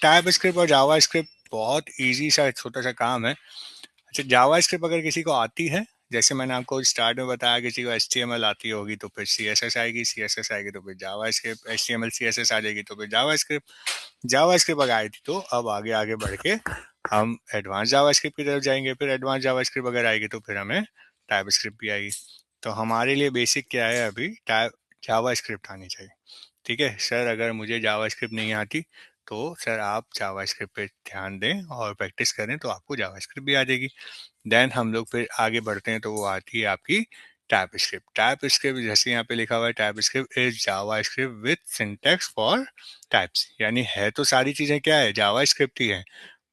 TypeScript और JavaScript बहुत easy सा छोटा सा काम है। अच्छा, जावास्क्रिप्ट अगर किसी को आती है, जैसे मैंने आपको स्टार्ट में बताया, किसी को HTML आती होगी तो फिर CSS आएगी, CSS आएगी तो फिर जावास्क्रिप्ट, HTML CSS आ जाएगी तो फिर जावास्क्रिप्ट, जावास्क्रिप्ट अगर आई थी तो अब आगे आगे बढ़ के हम एडवांस जावास्क्रिप्ट की तरफ जाएंगे, फिर एडवांस जावास्क्रिप्ट अगर आएगी तो फिर हमें टाइपस्क्रिप्ट भी आएगी। तो हमारे लिए बेसिक क्या है, अभी टाइप जावास्क्रिप्ट आनी चाहिए। ठीक है सर, अगर मुझे जावास्क्रिप्ट नहीं आती तो सर आप जावास्क्रिप्ट पे ध्यान दें और प्रैक्टिस करें तो आपको जावास्क्रिप्ट भी आ जाएगी। देन हम लोग फिर आगे बढ़ते हैं तो वो आती है आपकी टाइपस्क्रिप्ट। टाइपस्क्रिप्ट जैसे यहाँ पे लिखा हुआ है, TypeScript is JavaScript with syntax for types, यानी है तो सारी चीजें क्या है, जावास्क्रिप्ट ही है,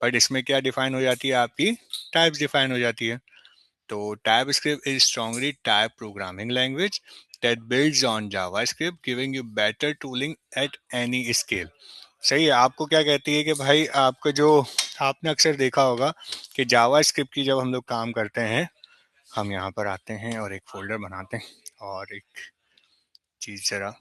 बट इसमें क्या डिफाइन हो जाती है, आपकी टाइप्स डिफाइन हो जाती है। तो TypeScript is strongly type programming language that builds on JavaScript, giving you better tooling at any scale। सही है। आपको क्या कहती है कि भाई आपका जो, आपने अक्सर देखा होगा कि जावास्क्रिप्ट की जब हम लोग काम करते हैं, हम यहाँ पर आते हैं और एक फोल्डर बनाते हैं और एक चीज जरा,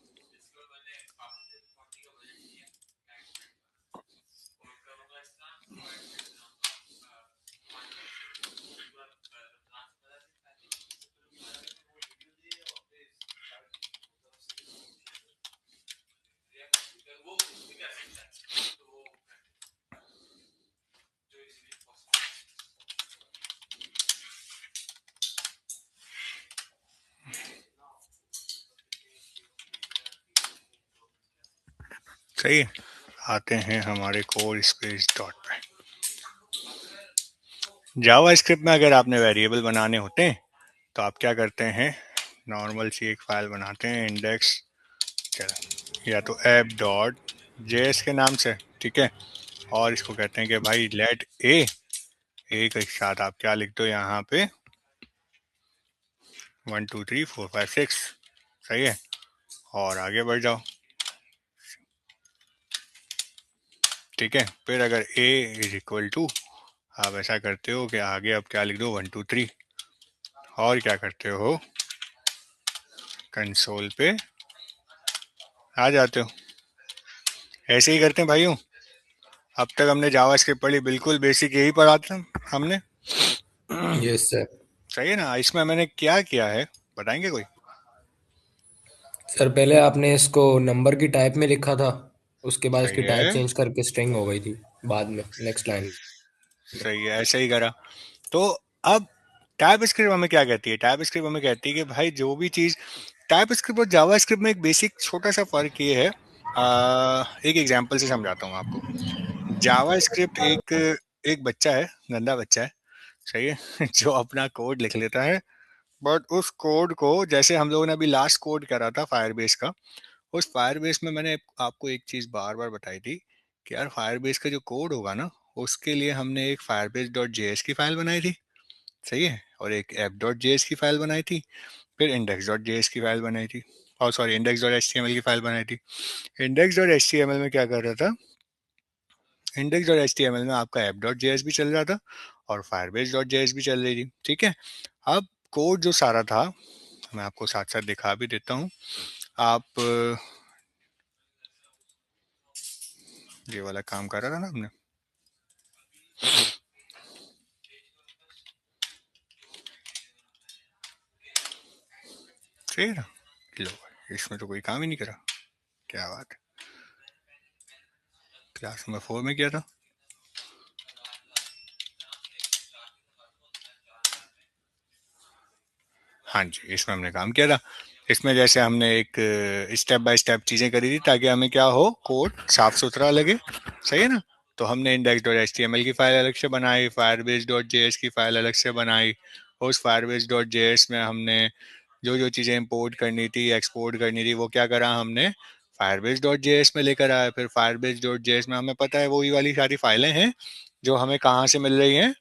सही है, आते हैं हमारे कोर स्पेस डॉट पे। जावास्क्रिप्ट में अगर आपने वेरिएबल बनाने होते हैं तो आप क्या करते हैं, नॉर्मल सी एक फाइल बनाते हैं, इंडेक्स या तो ऐप डॉट जेएस के नाम से, ठीक है। और इसको कहते हैं कि भाई लेट ए के साथ आप क्या लिख दो यहाँ पे, 1 2 3 4 5 6, सही है, और आगे बढ़ जाओ। ठीक है, फिर अगर ए इज इक्वल टू, आप ऐसा करते हो कि आगे आप क्या लिख दो, 1 2 3, और क्या करते हो, कंसोल पे आ जाते हो। ऐसे ही करते हैं भाइयों। अब तक हमने जावास्क्रिप्ट पढ़ी, बिल्कुल बेसिक यही पढ़ा था हमने। Yes sir. सही है ना। इसमें मैंने क्या किया है बताएंगे कोई? सर पहले आपने इसको नंबर की टाइप में लिखा था, उसके बाद सही इसकी टाइप है, चेंज करके स्ट्रिंग हो गई थी बाद में नेक्स्ट लाइन में। सही है, ऐसे ही करा। तो अब टाइप स्क्रिप्ट हमें क्या कहती है, टाइप स्क्रिप्ट हमें कहती है कि भाई जो भी चीज, टाइप स्क्रिप्ट और जावा स्क्रिप्ट में एक बेसिक छोटा सा फर्क ये है, एक एग्जांपल से समझाता हूँ आपको। जावा स्क्रिप्ट एक एक बच्चा है, गंदा बच्चा है, सही है जो अपना कोड लिख लेता है, बट उस कोड को, जैसे हम लोगों ने अभी लास्ट कोड करा था फायरबेस का, उस फायरबेस में मैंने आपको एक चीज बार बार बताई थी कि यार फायरबेस का जो कोड होगा ना, उसके लिए हमने एक फायरबेस डॉट जेएस की फाइल बनाई थी, सही है, और एक ऐप डॉट जेएस की फाइल बनाई थी, फिर इंडेक्स डॉट जेएस की फाइल बनाई थी, और सॉरी इंडेक्स डॉट एचटीएमएल की फाइल बनाई थी। इंडेक्स डॉट एचटीएमएल में क्या कर रहा था, इंडेक्स डॉट एचटीएमएल में आपका ऐप डॉट जेएस भी चल रहा था और फायरबेस डॉट जेएस भी चल रही थी, ठीक है। अब कोड जो सारा था, मैं आपको साथ साथ दिखा भी देता हूँ। आप ये वाला काम कर रहा था ना हमने, ठीक है ना, लो इसमें तो कोई काम ही नहीं करा, क्या बात है, क्लास नंबर 4 में किया था। हाँ जी, इसमें हमने काम किया था। इसमें जैसे हमने एक स्टेप बाय स्टेप चीज़ें करी थी ताकि हमें क्या हो, कोड साफ सुथरा लगे, सही है ना। तो हमने index dot H T M L की फाइल अलग से बनाई, फायरबेस डॉट जे एस की फाइल अलग से बनाई, उस फायरबेस डॉट जे एस में हमने जो जो चीज़ें इंपोर्ट करनी थी, एक्सपोर्ट करनी थी, वो क्या करा हमने, फायरबेस डॉट जे एस में लेकर आया। फिर फायरबेस डॉट जे एस में हमें पता है वही वाली सारी फाइलें हैं जो हमें कहाँ से मिल रही हैं,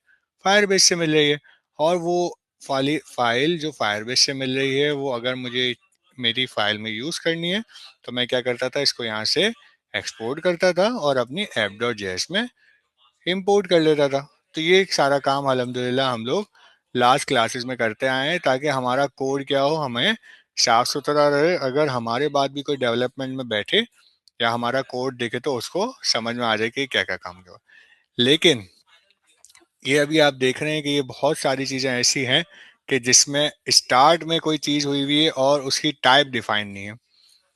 फायरबेस से मिल रही है। और वो वाली फाइल जो फायरबेस से मिल रही है, वो अगर मुझे मेरी फाइल में यूज़ करनी है तो मैं क्या करता था, इसको यहाँ से एक्सपोर्ट करता था और अपनी ऐप डॉट जेएस में इंपोर्ट कर लेता था। तो ये सारा काम अल्हम्दुलिल्लाह हम लोग लास्ट क्लासेस में करते आए हैं ताकि हमारा कोड क्या हो, हमें साफ सुथरा रहे। अगर हमारे बाद भी कोई डेवलपमेंट में बैठे या हमारा कोड देखे तो उसको समझ में आ जाए कि क्या क्या काम किया। लेकिन ये अभी आप देख रहे हैं कि ये बहुत सारी चीज़ें ऐसी हैं कि जिसमें स्टार्ट में कोई चीज़ हुई हुई है और उसकी टाइप डिफाइन नहीं है।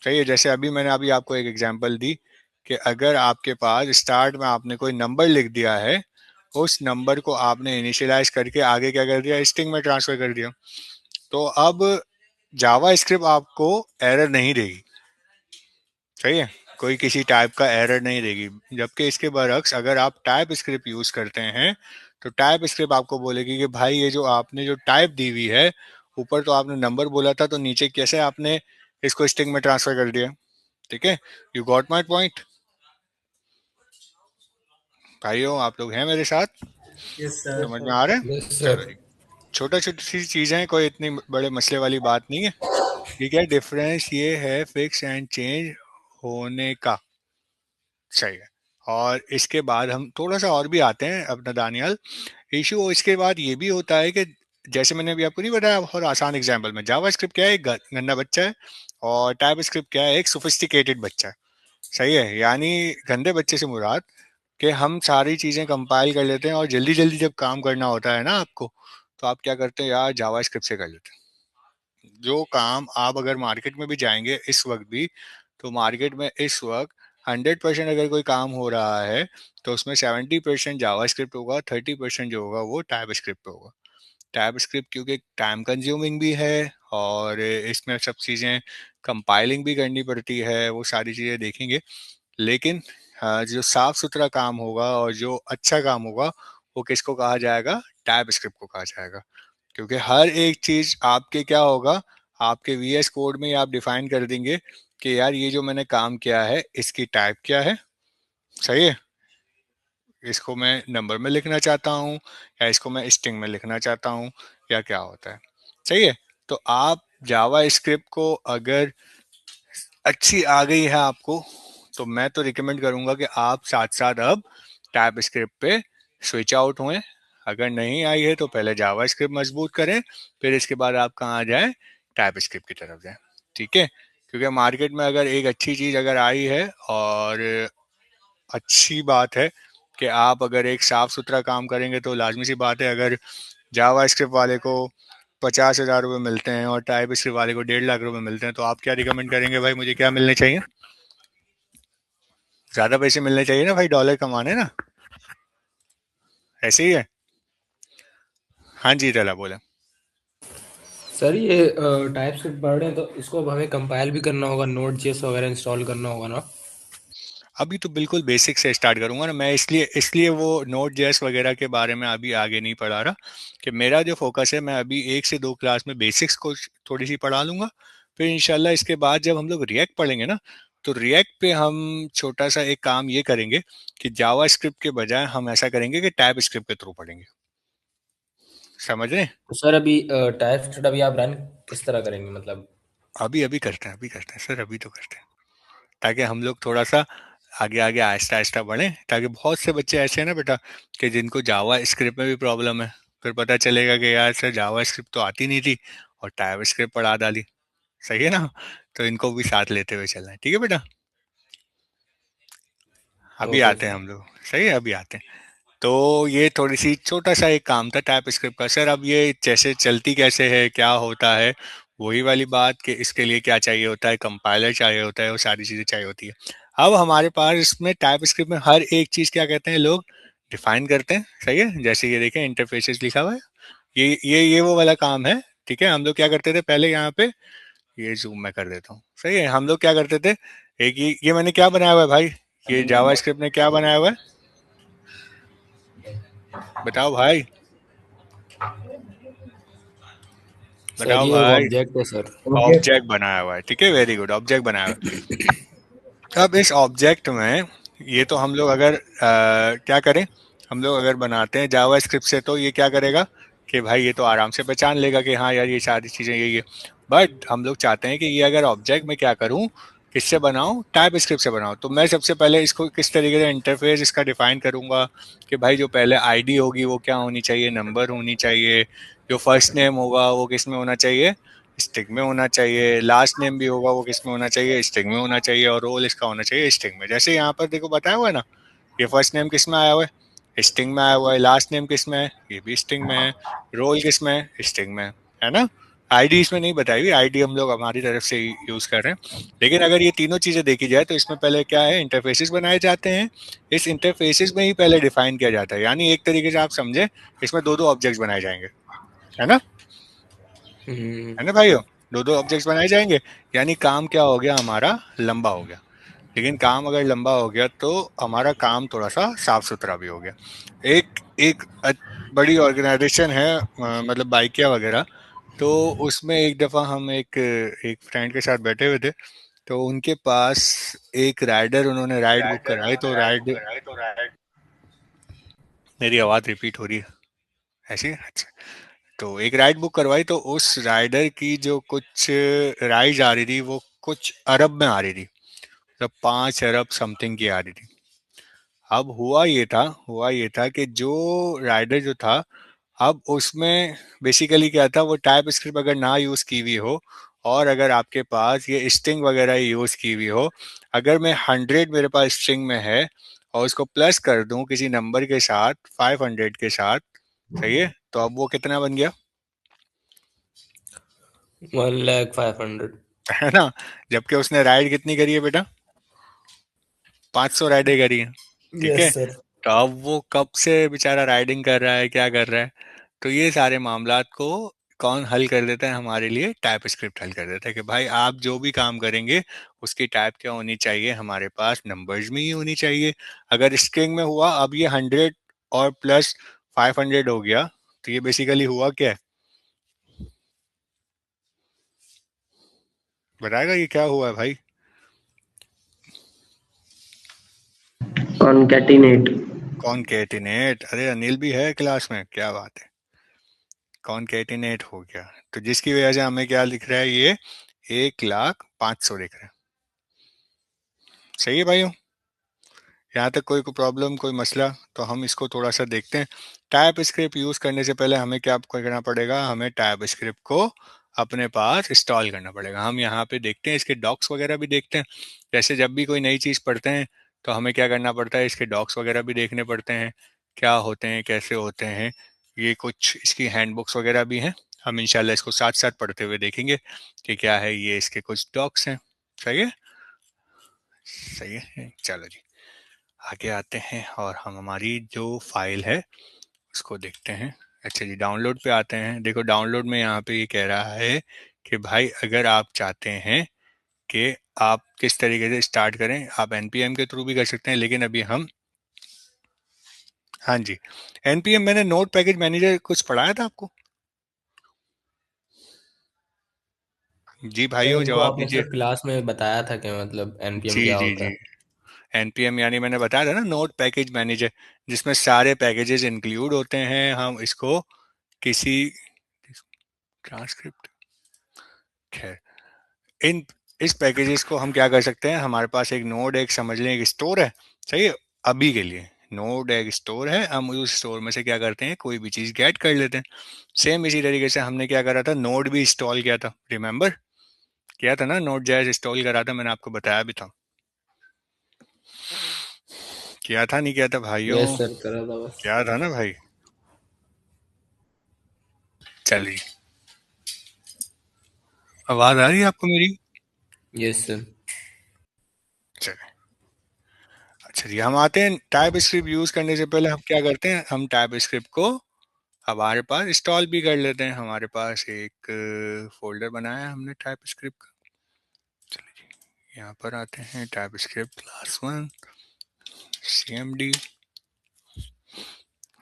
सही है, जैसे अभी मैंने अभी आपको एक एग्जांपल दी कि अगर आपके पास स्टार्ट में आपने कोई नंबर लिख दिया है, उस नंबर को आपने इनिशियलाइज करके आगे क्या कर दिया, स्ट्रिंग में ट्रांसफर कर दिया, तो अब जावा स्क्रिप्ट आपको एरर नहीं देगी। सही है, कोई किसी टाइप का एरर नहीं देगी। जबकि इसके बरक्स अगर आप टाइप स्क्रिप्ट यूज करते हैं तो टाइप स्क्रिप्ट आपको बोलेगी कि भाई ये जो आपने जो टाइप दी हुई है, ऊपर तो आपने नंबर बोला था, तो नीचे कैसे आपने इसको स्ट्रिंग में ट्रांसफर कर दिया। ठीक है, यू गॉट माई पॉइंट। भाइयों आप लोग हैं मेरे साथ, यस सर। समझ में आ रहा है? यस चलो सर। जी, छोटा छोटी सी चीजें हैं, कोई इतनी बड़े मसले वाली बात नहीं है। ठीक है, डिफरेंस ये है फिक्स एंड चेंज होने का। सही है। और इसके बाद हम थोड़ा सा और भी आते हैं अपना दानियाल इशू। इसके बाद ये भी होता है कि जैसे मैंने अभी आपको नहीं बताया, बहुत आसान एग्जांपल में जावा स्क्रिप्ट क्या है, एक गंदा बच्चा है, और टाइप स्क्रिप्ट क्या है, एक सोफिस्टिकेटेड बच्चा है। सही है, यानी गंदे बच्चे से मुराद कि हम सारी चीज़ें कंपाइल कर लेते हैं और जल्दी जल्दी जब काम करना होता है ना आपको, तो आप क्या करते हैं यार, जावा स्क्रिप्ट से कर लेते हैं। जो काम आप अगर मार्केट में भी जाएंगे इस वक्त भी, तो मार्केट में इस वक्त 100% अगर कोई काम हो रहा है तो उसमें 70% जावा स्क्रिप्ट होगा, 30% जो होगा वो टाइप स्क्रिप्ट पे होगा। टाइप स्क्रिप्ट क्योंकि टाइम कंज्यूमिंग भी है, और इसमें सब चीज़ें कंपाइलिंग भी करनी पड़ती है, वो सारी चीज़ें देखेंगे। लेकिन जो साफ सुथरा काम होगा और जो अच्छा काम होगा वो किसको कहा जाएगा, टाइप स्क्रिप्ट को कहा जाएगा। क्योंकि हर एक चीज आपके क्या होगा, आपके वीएस कोड में ही आप डिफाइन कर देंगे कि यार ये जो मैंने काम किया है इसकी टाइप क्या है। सही है, इसको मैं नंबर में लिखना चाहता हूँ या इसको मैं स्ट्रिंग में लिखना चाहता हूँ, या क्या होता है। सही है, तो आप जावा स्क्रिप्ट को अगर अच्छी आ गई है आपको, तो मैं तो रिकमेंड करूंगा कि आप साथ साथ अब टाइप स्क्रिप्ट पे स्विच आउट हुए। अगर नहीं आई है तो पहले जावा स्क्रिप्ट मजबूत करें, फिर इसके बाद आप कहाँ आ जाए, टाइप स्क्रिप्ट की तरफ जाएं। ठीक है, क्योंकि मार्केट में अगर एक अच्छी चीज़ अगर आई है, और अच्छी बात है कि आप अगर एक साफ सुथरा काम करेंगे, तो लाजमी सी बात है अगर जावा स्क्रिप्ट वाले को 50,000 रुपये मिलते हैं और टाइप स्क्रिप्ट वाले को 1.5 लाख रुपए मिलते हैं, तो आप क्या रिकमेंड करेंगे, भाई मुझे क्या मिलने चाहिए, ज्यादा पैसे मिलने चाहिए ना भाई, डॉलर कमाने ना। ऐसे ही है। हाँ जी रला बोला। सर ये टाइप स्क्रिप्ट पढ़ रहे हैं तो इसको अब हमें कंपाइल भी करना होगा, नोड जेएस वगैरह इंस्टॉल करना होगा ना? अभी तो बिल्कुल बेसिक से स्टार्ट करूंगा ना मैं, इसलिए इसलिए वो नोट जेएस वगैरह के बारे में अभी आगे नहीं पढ़ा रहा, कि मेरा जो फोकस है, मैं अभी 1 से 2 क्लास में बेसिक्स को थोड़ी सी पढ़ा लूंगा। फिर इंशाल्लाह इसके बाद जब हम लोग रिएक्ट पढ़ेंगे ना, तो रिएक्ट पे हम छोटा सा एक काम ये करेंगे कि जावा स्क्रिप्ट के बजाय हम ऐसा करेंगे कि टाइप स्क्रिप्ट के थ्रू पढ़ेंगे। समझ रहे हैं? तो सर अभी टाइप स्क्रिप्ट अभी आप रन किस तरह करेंगे मतलब? अभी अभी करते हैं, अभी करते हैं सर, अभी तो करते हैं, ताकि हम लोग थोड़ा सा आगे आगे आहिस्ता आहिस्ता बढ़ें, ताकि बहुत से बच्चे ऐसे हैं ना बेटा कि जिनको जावा स्क्रिप्ट में भी प्रॉब्लम है, फिर पता चलेगा कि यार सर जावा स्क्रिप्ट तो आती नहीं थी और टाइप स्क्रिप्ट पढ़ा डाली। सही है ना, तो इनको भी साथ लेते हुए चलना है। ठीक है बेटा, अभी ओके आते हैं सर। हम लोग। सही है, अभी आते हैं। तो ये थोड़ी सी छोटा सा एक काम था टाइप स्क्रिप्ट का। सर अब ये जैसे चलती कैसे है, क्या होता है, वही वाली बात कि इसके लिए क्या चाहिए होता है, कंपाइलर चाहिए होता है, वो सारी चीज़ें चाहिए होती है। अब हमारे पास इसमें टाइप स्क्रिप्ट में हर एक चीज़ क्या कहते हैं लोग, डिफाइन करते हैं। सही है, जैसे ये देखें इंटरफेसेस लिखा हुआ है, ये वो वाला काम है। ठीक है, हम लोग क्या करते थे पहले, यहाँ पे ये जूम मैं कर देता हूँ। सही है, हम लोग क्या करते थे, एक ये मैंने क्या बनाया हुआ है भाई, ये जावा स्क्रिप्ट ने क्या बनाया हुआ है, बताओ भाई, सर बताओ ये एक भाई। ऑब्जेक्ट है सर। ऑब्जेक्ट। ऑब्जेक्ट बनाया हुआ है, ठीक है, वेरी गुड, ऑब्जेक्ट बनाया हुआ है। अब इस ऑब्जेक्ट में ये तो हम लोग अगर क्या करें, हम लोग अगर बनाते हैं जावा स्क्रिप्ट से, तो ये क्या करेगा कि भाई ये तो आराम से पहचान लेगा कि हाँ यार ये सारी चीज़ें यही है। बट हम लोग चाहते हैं कि ये अगर ऑब्जेक्ट में क्या करूँ, किससे बनाऊं, टाइप स्क्रिप्ट से बनाऊं, तो मैं सबसे पहले इसको किस तरीके से इंटरफेस इसका डिफाइन करूंगा कि भाई जो पहले आईडी होगी वो क्या होनी चाहिए, नंबर होनी चाहिए, जो फर्स्ट नेम होगा वो किस में होना चाहिए, स्ट्रिंग में होना चाहिए, लास्ट नेम भी होगा वो किस में होना चाहिए, स्ट्रिंग में होना चाहिए, और रोल इसका होना चाहिए स्ट्रिंग में। जैसे यहाँ पर देखो बताया हुआ है ना, ये फर्स्ट नेम किस में आया हुआ है, स्ट्रिंग में आया हुआ है, लास्ट नेम किस में है, ये भी स्ट्रिंग में है, रोल किस में है, स्ट्रिंग में है ना। आईडी इसमें नहीं बताई हुई, आईडी हम लोग हमारी तरफ से यूज कर रहे हैं। लेकिन अगर ये तीनों चीजें देखी जाए तो इसमें पहले क्या है, इंटरफेसेस बनाए जाते हैं। इस इंटरफेसेस में ही पहले डिफाइन किया जाता है, यानी एक तरीके से आप समझे इसमें दो दो ऑब्जेक्ट्स बनाए जाएंगे, है ना, हम्म। है ना भाइयों, दो दो ऑब्जेक्ट्स बनाए जाएंगे। यानी काम क्या हो गया हमारा, लंबा हो गया। लेकिन काम अगर लंबा हो गया तो हमारा काम थोड़ा सा साफ सुथरा भी हो गया। एक एक बड़ी ऑर्गेनाइजेशन है, मतलब बाइकिया वगैरह, तो उसमें एक दफ़ा हम एक एक फ्रेंड के साथ बैठे हुए थे, तो उनके पास एक राइडर, उन्होंने राइड बुक कराई, तो राइड, मेरी आवाज़ रिपीट हो रही है ऐसी, अच्छा। तो एक राइड बुक करवाई, तो उस राइडर की जो कुछ राइड आ रही थी वो कुछ अरब में आ रही थी, मतलब 5 अरब समथिंग की आ रही थी। अब हुआ ये था कि जो राइडर जो था, अब उसमें बेसिकली क्या था, वो टाइप स्क्रिप्ट अगर ना यूज की हुई हो, और अगर आपके पास ये स्ट्रिंग वगैरह यूज की हुई हो, अगर मैं 100 मेरे पास स्ट्रिंग में है और उसको प्लस कर दूं किसी नंबर के साथ 500 के साथ, सही है, तो अब वो कितना बन गया, 1,05,000। है ना। जबकि उसने राइड कितनी करी है बेटा, 500 राइडें करी है, ठीक यस है। सर। तो अब वो कब से बेचारा राइडिंग कर रहा है, क्या कर रहा है, तो ये सारे मामलात को कौन हल कर देता है हमारे लिए, टाइप स्क्रिप्ट हल कर देता है कि भाई आप जो भी काम करेंगे उसकी टाइप क्या होनी चाहिए, हमारे पास नंबर्स में ही होनी चाहिए। अगर स्ट्रिंग में हुआ, अब ये 100 और प्लस 500 हो गया, तो ये बेसिकली हुआ क्या है, बताएगा ये क्या हुआ है भाई। कॉन्कैटिनेट। कॉनकेटिनेट, अरे अनिल भी है क्लास में, क्या बात है, कॉनकेटिनेट हो गया। तो जिसकी वजह से हमें क्या लिख रहा है ये, 1,05,000 लिख रहा है, सही है भाई। यहाँ तक कोई प्रॉब्लम, कोई मसला, तो हम इसको थोड़ा सा देखते हैं। टाइप स्क्रिप्ट यूज़ करने से पहले हमें क्या करना पड़ेगा, हमें टाइप स्क्रिप्ट को अपने पास इंस्टॉल करना पड़ेगा। हम यहाँ पे देखते हैं, इसके डॉक्स वगैरह भी देखते हैं। जैसे जब भी कोई नई चीज़ पढ़ते हैं तो हमें क्या करना पड़ता है, इसके डॉक्स वगैरह भी देखने पड़ते हैं, क्या होते हैं, कैसे होते हैं। ये कुछ इसकी हैंड बुक्स वगैरह भी हैं, हम इंशाल्लाह इसको साथ साथ पढ़ते हुए देखेंगे कि क्या है, ये इसके कुछ डॉक्स हैं। सही है, सही है, चलो जी आगे आते हैं और हम हमारी जो फाइल है उसको देखते हैं। अच्छा जी, डाउनलोड पे आते हैं। देखो डाउनलोड में यहाँ पे ये कह रहा है कि भाई अगर आप चाहते हैं कि आप किस तरीके से स्टार्ट करें, आप एनपीएम के थ्रू भी कर सकते हैं, लेकिन अभी हम, हाँ जी, एनपीएम, मैंने नोट पैकेज मैनेजर कुछ पढ़ाया था आपको, जी सर भाइयों हमको जवाब आपने दीजिए। सर क्लास में बताया था कि मतलब एनपीएम जी क्या जी होता जी, है। एनपीएम यानी मैंने बताया था ना, नोट पैकेज मैनेजर, जिसमें सारे पैकेजेस इंक्लूड होते हैं। हम इसको किसी ट्रांसक्रिप्ट, खैर, इन इस पैकेजेस को हम क्या कर सकते हैं, हमारे पास एक नोड, एक समझ लें एक स्टोर है, सही है। अभी के लिए नोड एक स्टोर है, हम उस स्टोर में से क्या करते हैं, कोई भी चीज़ गेट कर लेते हैं। सेम इसी तरीके से हमने क्या करा था, नोड भी इंस्टॉल किया था, रिमेंबर किया था ना, नोड जैस इंस्टॉल करा था, मैंने आपको बताया भी था, किया था नहीं किया था भाइयों, यस सर, करा था बस। क्या था ना भाई। चलिए, आवाज़ आ रही है आपको मेरी, यस सर। चलिए। अच्छा जी, हम आते हैं टाइप स्क्रिप्ट यूज़ करने से पहले हम क्या करते हैं, हम टाइप स्क्रिप्ट को हमारे पास इंस्टॉल भी कर लेते हैं। हमारे पास एक फोल्डर बनाया है हमने टाइप स्क्रिप्ट का, चलिए जी यहाँ पर आते हैं, टाइप स्क्रिप्ट क्लास 1 cmd,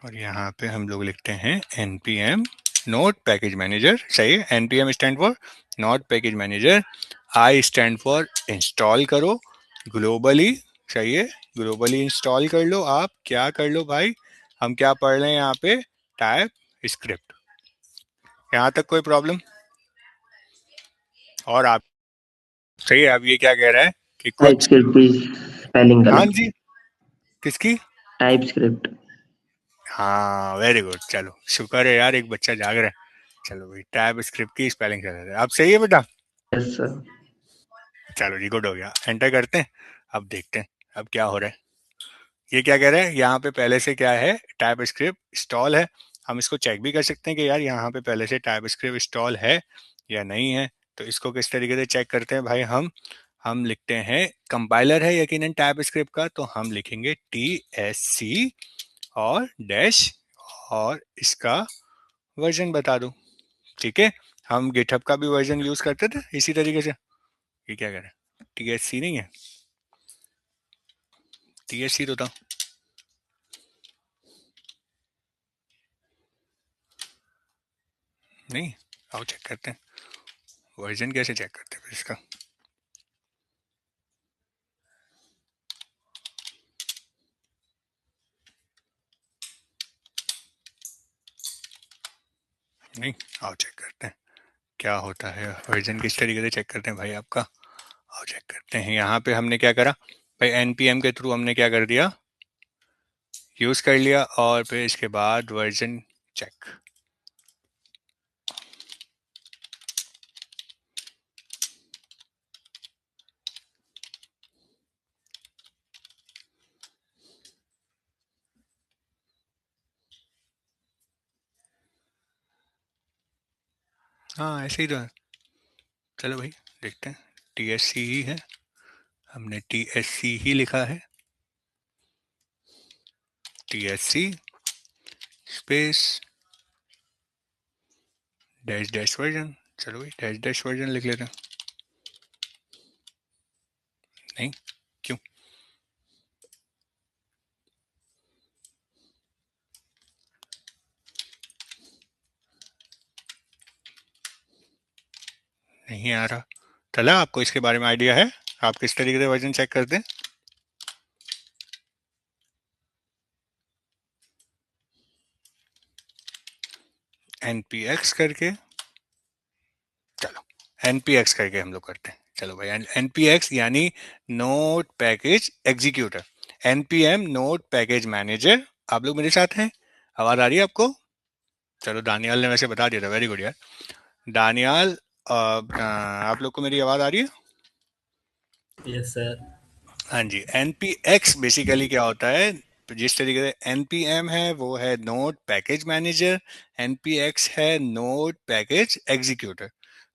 और यहाँ पे हम लोग लिखते हैं npm नोट पैकेज मैनेजर, सही है, npm stand for note package manager, I stand for install करो ग्लोबली, सही है, ग्लोबली इंस्टॉल कर लो। आप क्या कर लो भाई, हम क्या पढ़ रहे हैं यहाँ पे, टाइप स्क्रिप्ट, यहाँ तक कोई प्रॉब्लम, और आप, सही है। अब ये क्या कह रहा है कि टाइप कुछ, स्क्रिप्ट की स्पेलिंग हाँ करना। जी, किसकी, टाइप स्क्रिप्ट। हाँ वेरी गुड, चलो शुक्र है यार, एक बच्चा जाग रहा है। चलो भाई, टैब स्क्रिप्ट की स्पेलिंग कर रहे थे, अब सही है बेटा? Yes sir. चलो जी, गुड हो गया। एंटर करते हैं, अब देखते हैं अब क्या हो रहा है। ये क्या कह रहा है, यहाँ पे पहले से क्या है, टाइप स्क्रिप्ट इंस्टॉल है। हम इसको चेक भी कर सकते हैं कि यार यहाँ पे पहले से टाइप स्क्रिप्ट इंस्टॉल है या नहीं है। तो इसको किस तरीके से चेक करते हैं भाई, हम लिखते हैं, कंपाइलर है यकीनन टाइप स्क्रिप्ट का, तो हम लिखेंगे TSC और डैश, और इसका वर्जन बता दो। ठीक है, हम गिटहब का भी वर्जन यूज करते थे इसी तरीके से। ये क्या कह रहे हैं, TSC नहीं है, TSC तो था। नहीं, आओ चेक करते हैं, वर्जन कैसे चेक करते हैं फिर इसका। नहीं, आओ चेक करते हैं क्या होता है, वर्जन किस तरीके से चेक करते हैं भाई आपका। आओ चेक करते हैं, यहाँ पे हमने क्या करा भाई, NPM के थ्रू हमने क्या कर दिया, यूज कर लिया, और फिर इसके बाद वर्जन चेक। हाँ ऐसे ही तो है। चलो भाई देखते हैं, TSC ही है, हमने TSC ही लिखा है, TSC space dash dash version. चलो भाई डैश डैश वर्जन लिख लेते हैं। नहीं, क्यों नहीं आ रहा? चला, आपको इसके बारे में आइडिया है, आप किस तरीके से वर्जन चेक करते हैं? NPX करके, चलो NPX करके हम लोग करते हैं। चलो भाई, NPX यानी note package executor, NPM note package manager. आप लोग मेरे साथ हैं, आवाज आ रही है आपको? चलो दानियाल ने वैसे बता दिया था, वेरी गुड यार। दानियाल, आप लोग को मेरी आवाज आ रही है? Yes sir. हाँ जी, NPX बेसिकली क्या होता है, जिस तरीके से NPM है वो है नोड पैकेज मैनेजर, NPX है नोड पैकेज एग्जीक्यूटर।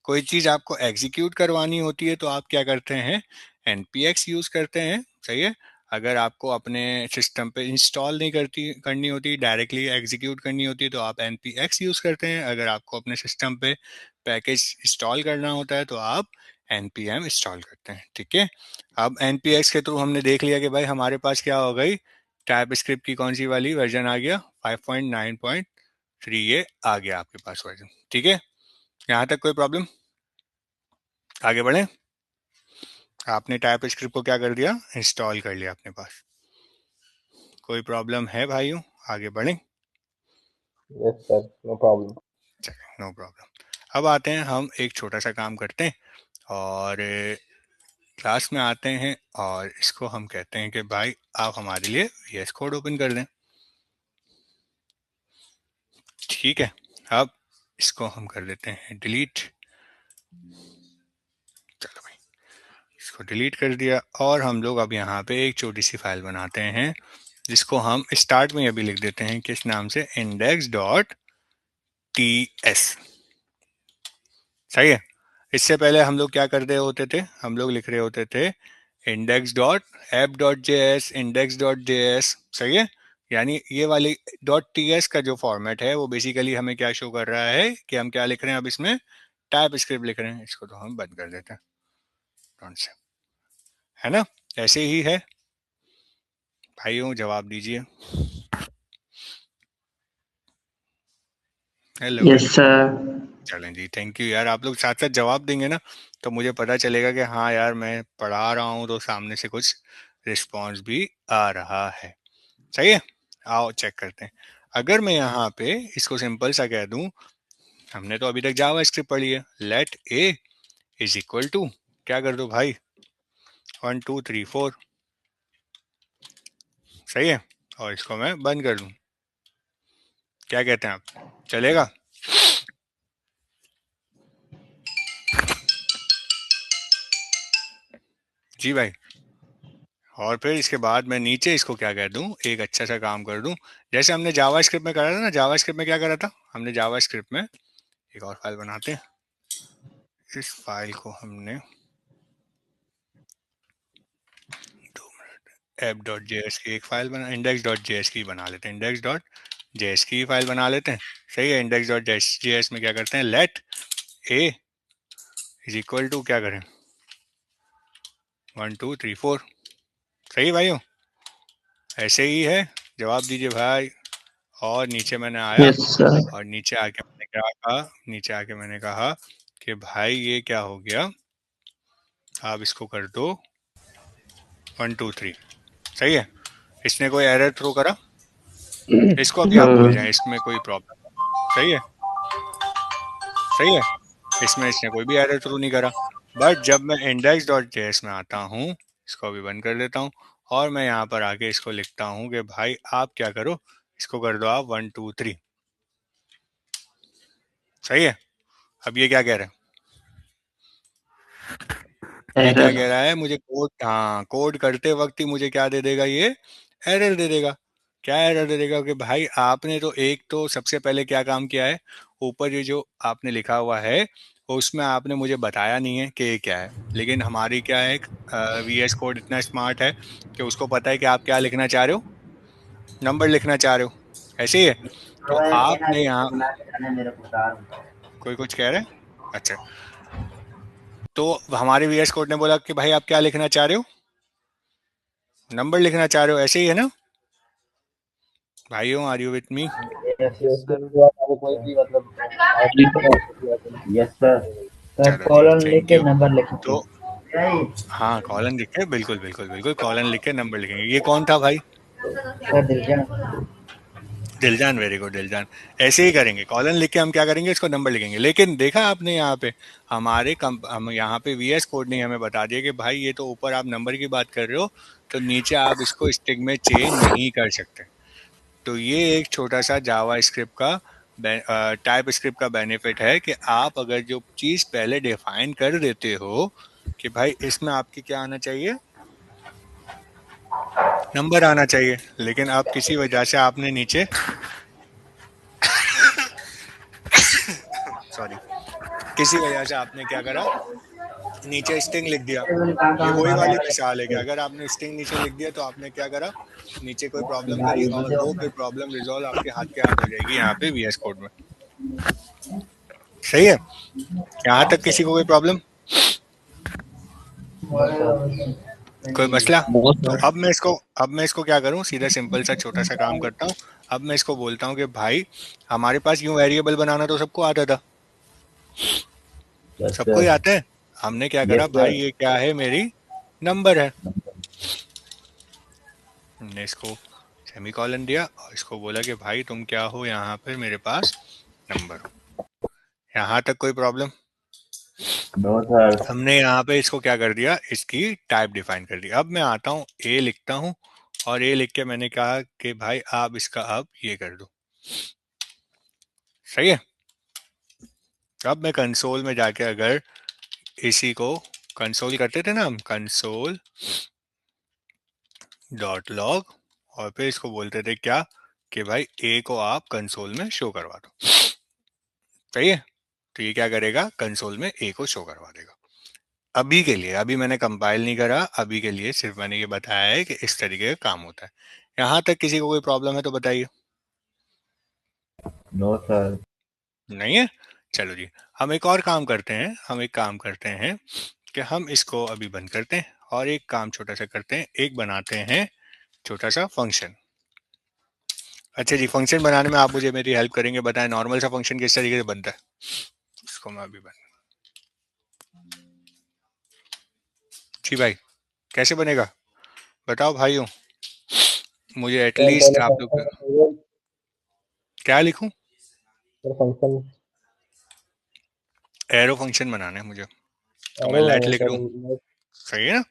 कोई चीज आपको एग्जीक्यूट करवानी होती है तो आप क्या करते हैं, NPX यूज करते हैं, सही है। अगर आपको अपने सिस्टम पे इंस्टॉल नहीं करनी होती, डायरेक्टली एग्जीक्यूट करनी होती है, तो आप NPX यूज करते हैं। अगर आपको अपने सिस्टम पे पैकेज इंस्टॉल करना होता है तो आप NPM इंस्टॉल करते हैं। ठीक है, अब NPX के थ्रू हमने देख लिया कि भाई हमारे पास क्या हो गई, टाइप स्क्रिप्ट की कौन सी वाली वर्जन आ गया, 5.9.3 ये आ गया आपके पास वर्जन। ठीक है, यहाँ तक कोई प्रॉब्लम? आगे बढ़े, आपने टाइप स्क्रिप्ट को क्या कर दिया, इंस्टॉल कर लिया अपने पास। कोई प्रॉब्लम है भाइयों, आगे बढ़े? Yes sir, no problem. चलिए, नो प्रॉब्लम। अब आते हैं, हम एक छोटा सा काम करते हैं, और क्लास में आते हैं, और इसको हम कहते हैं कि भाई आप हमारे लिए VS कोड ओपन कर दें। ठीक है, अब इसको हम कर देते हैं डिलीट। चलो भाई, इसको डिलीट कर दिया, और हम लोग अब यहाँ पे एक छोटी सी फाइल बनाते हैं, जिसको हम स्टार्ट में अभी लिख देते हैं किस नाम से, index.ts। सही है। इससे पहले हम लोग क्या कर रहे होते थे, हम लोग लिख रहे होते थे index.app.js, index.js। सही है, यानी ये वाली .ts का जो फॉर्मेट है वो बेसिकली हमें क्या शो कर रहा है कि हम क्या लिख रहे हैं, अब इसमें टाइप स्क्रिप्ट लिख रहे हैं। इसको तो हम बंद कर देते हैं, Don't say, है ना? ऐसे ही है भाइयों, जवाब दीजिए। हेलो। Yes sir. चलें जी, थैंक यू यार, आप लोग साथ साथ जवाब देंगे ना, तो मुझे पता चलेगा कि हाँ यार मैं पढ़ा रहा हूँ तो सामने से कुछ रिस्पॉन्स भी आ रहा है। सही है, आओ चेक करते हैं। अगर मैं यहाँ पे इसको सिंपल सा कह दूं, हमने तो अभी तक जावा स्क्रिप्ट पढ़ी है, let a is equal to, क्या कर दो भाई, 1 2 3 4। सही है, और इसको मैं बंद कर दूं, क्या कहते हैं आप, चलेगा? जी भाई। और फिर इसके बाद मैं नीचे इसको क्या कर दूं, एक अच्छा सा काम कर दूं, जैसे हमने जावास्क्रिप्ट में करा था ना। जावास्क्रिप्ट में क्या करा था हमने, जावास्क्रिप्ट में एक और फाइल बनाते हैं। इस फाइल को हमने ऐप डॉट जे एस की एक फाइल बना, इंडेक्स डॉट जे एस की बना लेते हैं, इंडेक्स डॉट जे एस की फाइल बना लेते हैं। सही है। इंडेक्स डॉट जे एस में क्या करते हैं, let a is equal to क्या करें, 1 2 3 4। सही भाइयों, ऐसे ही है। जवाब दीजिए भाई। और नीचे मैंने आया, यस सर। और नीचे आके मैंने क्या कहा, नीचे आके मैंने कहा कि भाई ये क्या हो गया, आप इसको कर दो 1 2 3। सही है। इसने कोई एरर थ्रो करा, इसको अभी आप भूल जाएं, इसमें कोई प्रॉब्लम। सही है। सही है। इसमें इसने कोई भी एरर थ्रो नहीं करा। बट जब मैं इंडेक्स डॉट जेएस में आता हूँ, इसको अभी बंद कर देता हूँ, और मैं यहाँ पर आके इसको लिखता हूँ कि भाई आप क्या करो, इसको कर दो आप 1 2 3। सही है। अब ये क्या कह रहा है, ये क्या एरर। कह रहा है, मुझे कोड, हाँ कोड करते वक्त ही मुझे क्या दे देगा, ये एरर दे देगा। क्या एरर दे देगा कि भाई आपने तो एक तो सबसे पहले क्या काम किया है, ऊपर ये जो आपने लिखा हुआ है उसमें आपने मुझे बताया नहीं है कि ये क्या है। लेकिन हमारी क्या है, वी एस कोड इतना स्मार्ट है कि उसको पता है कि आप क्या लिखना चाह रहे हो, नंबर लिखना चाह रहे हो। ऐसे ही है। तो आपने यहाँ, कोई कुछ कह रहे हैं, अच्छा। तो हमारे वी एस कोड ने बोला कि भाई आप क्या लिखना चाह रहे हो, नंबर लिखना चाह रहे हो। ऐसे ही है ना भाइयों, are you with me. Yes yes sir. Sir, वो आपको कोई भी मतलब यस सर। सर चलो जी, कॉलन लिख थैंक के यू। नंबर लिखेंगे। तो हाँ, कॉलन लिख के, बिल्कुल बिल्कुल बिल्कुल कॉलन लिख के नंबर लिखेंगे। ये कौन था भाई, सर दिलजन। दिलजान, very good दिलजान। ऐसे ही करेंगे, कॉलन लिख के हम क्या करेंगे, इसको नंबर लिखेंगे। लेकिन देखा आपने यहाँ पे, हम यहाँ पे वी एस कोड ने हमें बता दिया कि भाई ये तो ऊपर आप नंबर की बात कर रहे हो, तो नीचे आप इसको स्ट्रिंग में चेंज नहीं कर सकते। तो ये एक छोटा सा जावा स्क्रिप्ट का, टाइप स्क्रिप्ट का बेनिफिट है कि आप अगर जो चीज़ पहले डिफाइन कर देते हो कि भाई इसमें आपके क्या आना चाहिए, नंबर आना चाहिए, लेकिन अब किसी वजह से आपने नीचे, सॉरी, किसी वजह से आपने क्या करा, नीचे स्ट्रिंग लिख दिया। ये वही वाली मिसाल है कि अगर आपने स्ट्रिंग नीचे लिख दिया तो आपने क्या करा, नीचे कोई प्रॉब्लम करी, और वो फिर प्रॉब्लम रिजॉल्व आपके हाथ के हाथ हो जाएगी यहाँ पे वी एस कोड में। सही है। यहाँ तक किसी को कोई प्रॉब्लम, कोई मसला। वो तो सर। अब मैं इसको क्या करूँ, सीधा सिंपल सा छोटा सा काम करता हूँ। अब मैं इसको बोलता हूँ कि भाई हमारे पास यूं वेरिएबल बनाना तो सबको आता था, यस सबको ही सर। आता है। हमने क्या करा, यस भाई सर। ये क्या है, मेरी नंबर है। हमने इसको सेमीकोलन दिया और इसको बोला कि भाई तुम क्या हो, यहाँ पर मेरे पास नंबर हो। यहाँ तक कोई प्रॉब्लम। No sir. हमने यहाँ पे इसको क्या कर दिया, इसकी टाइप डिफाइन कर दी। अब मैं आता हूँ ए लिखता हूँ, और ए लिख के मैंने कहा कि भाई आप इसका अब ये कर दो। सही है। अब मैं कंसोल में जाके अगर इसी को कंसोल करते थे ना हम, कंसोल डॉट लॉग, और फिर इसको बोलते थे क्या, कि भाई ए को आप कंसोल में शो करवा दो। सही है। तो ये क्या करेगा, कंसोल में ए को शो करवा देगा। अभी के लिए, अभी मैंने कंपाइल नहीं करा, अभी के लिए सिर्फ मैंने ये बताया है कि इस तरीके का काम होता है। यहाँ तक किसी को कोई प्रॉब्लम है तो बताइए। No sir. नहीं है। चलो जी, हम एक और काम करते हैं, हम एक काम करते हैं कि हम इसको अभी बंद करते हैं, और एक काम छोटा सा करते हैं, एक बनाते हैं छोटा सा फंक्शन। अच्छा जी, फंक्शन बनाने में आप मुझे मेरी हेल्प करेंगे, बताएं नॉर्मल सा फंक्शन किस तरीके से बनता है। इसको मैं अभी बन, जी भाई, कैसे बनेगा बताओ भाइयों, मुझे सर एटलीस्ट पहले आप लोग, फंक्शन बनाइए। क्या लिखूं, सर फंक्शन एरो फंक्शन बनाना है मुझे। तो मैं एरो लेट बनाइए लिख सर। दूं, सही है ना,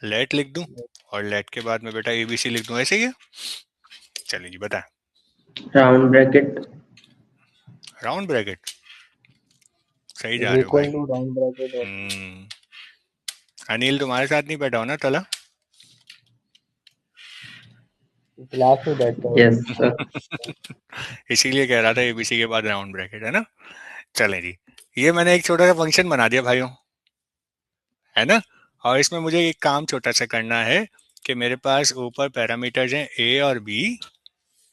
लेट लिख दूं, और लेट के बाद में बेटा एबीसी लिख दूं, ऐसे ही है। चलिए जी बताएं। राउंड ब्रैकेट राउंड ब्रैकेट, सही इज जा रहे हो भाई। इक्वल टू राउंड ब्रैकेट और हम्म, अनिल तुम्हारे साथ नहीं बैठा हो ना तला? क्लास में बैठता हूँ। Yes sir. इसीलिए कह रहा था एबीसी के बाद राउंड ब्रैकेट है ना। चलें जी, ये मैंने एक छोटा सा फंक्शन बना दिया भाइयों, है ना। और इसमें मुझे एक काम छोटा सा करना है कि मेरे पास ऊपर पैरामीटर्स हैं ए और बी,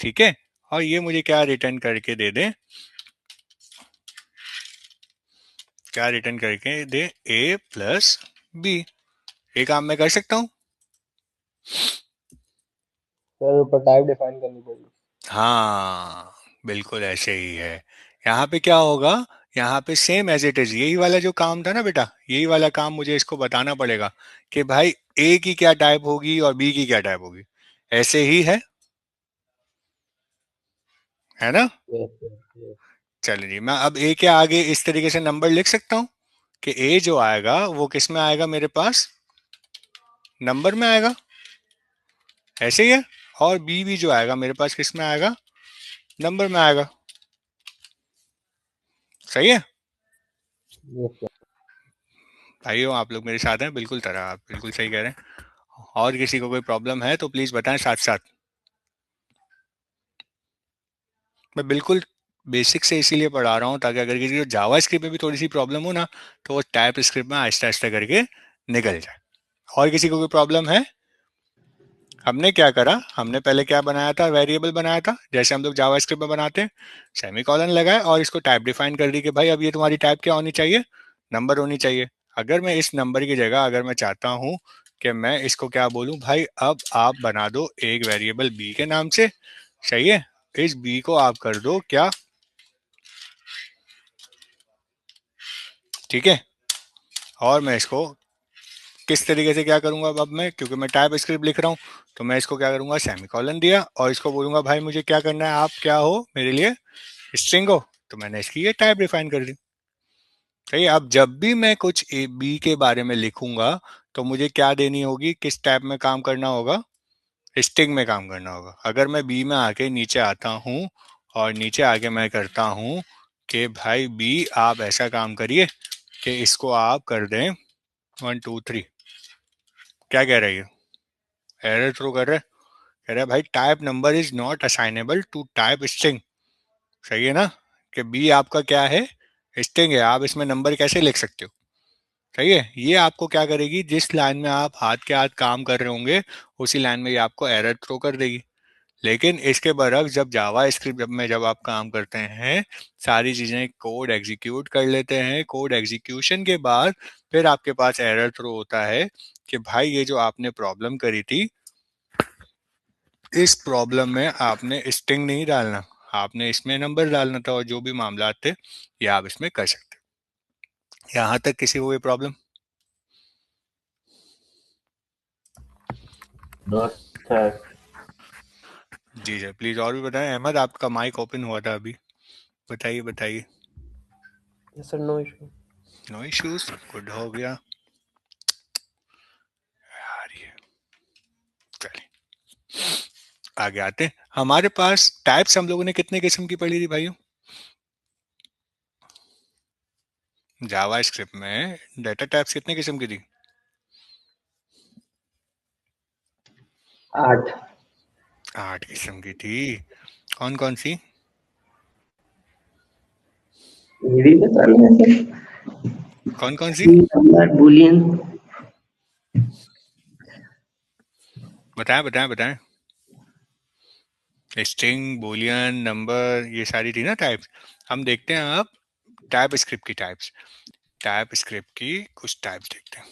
ठीक है। और ये मुझे क्या रिटर्न करके दे दे, क्या रिटर्न करके दे, ए प्लस बी। ये काम मैं कर सकता हूँ। सर ऊपर टाइप डिफाइन करनी पड़ेगी। हाँ, बिल्कुल ऐसे ही है। यहाँ पे क्या होगा, यहाँ पे सेम एज इट इज यही वाला जो काम था ना बेटा, यही वाला काम मुझे इसको बताना पड़ेगा कि भाई ए की क्या टाइप होगी और बी की क्या टाइप होगी। ऐसे ही है ना। Yes yes yes. चलिए जी, मैं अब ए के आगे इस तरीके से नंबर लिख सकता हूँ कि ए जो आएगा वो किस में आएगा, मेरे पास नंबर में आएगा, ऐसे ही है। और बी भी जो आएगा मेरे पास किस में आएगा, नंबर में आएगा। सही है यस सर। भाइयों, आप लोग मेरे साथ हैं बिल्कुल, तरह आप बिल्कुल सही कह रहे हैं। और किसी को कोई प्रॉब्लम है तो प्लीज बताएं साथ साथ। मैं बिल्कुल बेसिक से इसीलिए पढ़ा रहा हूँ ताकि अगर किसी को जावा स्क्रिप्ट में भी थोड़ी सी प्रॉब्लम हो ना, तो वो टाइप स्क्रिप्ट में आहिस्ता आहिस्ता करके निकल जाए। और किसी को कोई प्रॉब्लम है? हमने क्या करा, हमने पहले क्या बनाया था, वेरिएबल बनाया था जैसे हम लोग जावा स्क्रिप्ट में बनाते हैं। सेमीकोलन लगाए और इसको टाइप डिफाइन कर दी कि भाई अब ये तुम्हारी टाइप क्या होनी चाहिए, नंबर होनी चाहिए। अगर मैं इस नंबर की जगह अगर मैं चाहता हूँ कि मैं इसको क्या बोलूँ, भाई अब आप बना दो एक वेरिएबल बी के नाम से, सही है। इस बी को आप कर दो क्या, ठीक है। और मैं इसको किस तरीके से क्या करूंगा, अब मैं क्योंकि मैं टाइप स्क्रिप्ट लिख रहा हूँ तो मैं इसको क्या करूंगा, सेमीकोलन दिया और इसको बोलूंगा भाई मुझे क्या करना है, आप क्या हो मेरे लिए, स्ट्रिंग हो। तो मैंने इसकी ये टाइप डिफाइन कर दी। सही है। अब जब भी मैं कुछ ए बी के बारे में लिखूंगा तो मुझे क्या देनी होगी, किस टाइप में काम करना होगा, स्ट्रिंग में काम करना होगा। अगर मैं बी में आके नीचे आता हूँ और नीचे आके मैं करता हूँ कि भाई बी आप ऐसा काम करिए कि इसको आप कर दें 1 2 3, क्या कह रही है, एरर थ्रो कर रहे, कह रहा है भाई type number is not assignable to type string. सही है ना, कि बी आपका क्या है, स्ट्रिंग है, आप इसमें नंबर कैसे लिख सकते हो। सही है। ये आपको क्या करेगी, जिस लाइन में आप हाथ के हाथ काम कर रहे होंगे उसी लाइन में ये आपको एरर थ्रो कर देगी। लेकिन इसके बरक्स जब जावा स्क्रिप्ट में जब आप काम करते हैं, सारी चीजें कोड एग्जीक्यूट कर लेते हैं, कोड एग्जीक्यूशन के बाद फिर आपके पास एरर थ्रो होता है कि भाई ये जो आपने प्रॉब्लम करी थी, इस प्रॉब्लम में आपने स्ट्रिंग नहीं डालना, आपने इसमें नंबर डालना था, और जो भी मामला थे ये आप इसमें कर सकते हैं। यहाँ तक किसी को कोई प्रॉब्लम? No sir. जी सर, प्लीज और भी बताएं। अहमद आपका माइक ओपन हुआ था अभी, बताइए बताइए। Yes sir, no issue. No issues, good हो गया यार ये। चलिए आगे आते हैं। हमारे पास टाइप्स हम लोगों ने कितने किस्म की पढ़ी थी भाइयों, जावा स्क्रिप्ट में डाटा टाइप्स कितने किस्म की थी? 8। 8 किस्म की थी। कौन कौन सी? ये भी बता रहे कौन कौन सी? Number Boolean. बताएं बताएं बताएं। स्ट्रिंग, बूलियन, नंबर, ये सारी थी ना टाइप्स। हम देखते हैं अब टाइप स्क्रिप्ट की टाइप्स। टाइप स्क्रिप्ट की कुछ टाइप्स देखते हैं।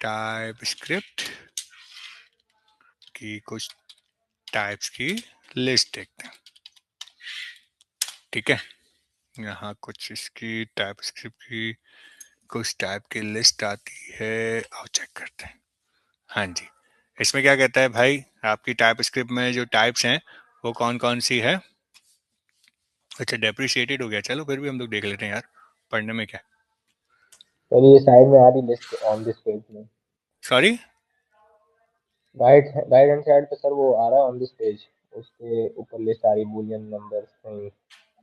टाइप स्क्रिप्ट की कुछ टाइप्स की लिस्ट देखते हैं, ठीक है। यहाँ कुछ इसकी टाइप स्क्रिप्ट की कुछ टाइप की लिस्ट आती है, आओ चेक करते हैं। हाँ जी, इसमें क्या कहता है भाई, आपकी टाइप स्क्रिप्ट में जो टाइप्स हैं वो कौन कौन सी है। अच्छा डेप्रिशिएटेड हो गया, चलो फिर भी हम लोग देख लेते हैं यार, पढ़ने में क्या। सर ये साइड में आ रही लिस्ट ऑन दिस पेज में। सॉरी। राइट हैंड साइड पे सर वो आ रहा है ऑन दिस पेज। उसके ऊपर लिस्ट आ रही बुलियन नंबर स्ट्रिंग।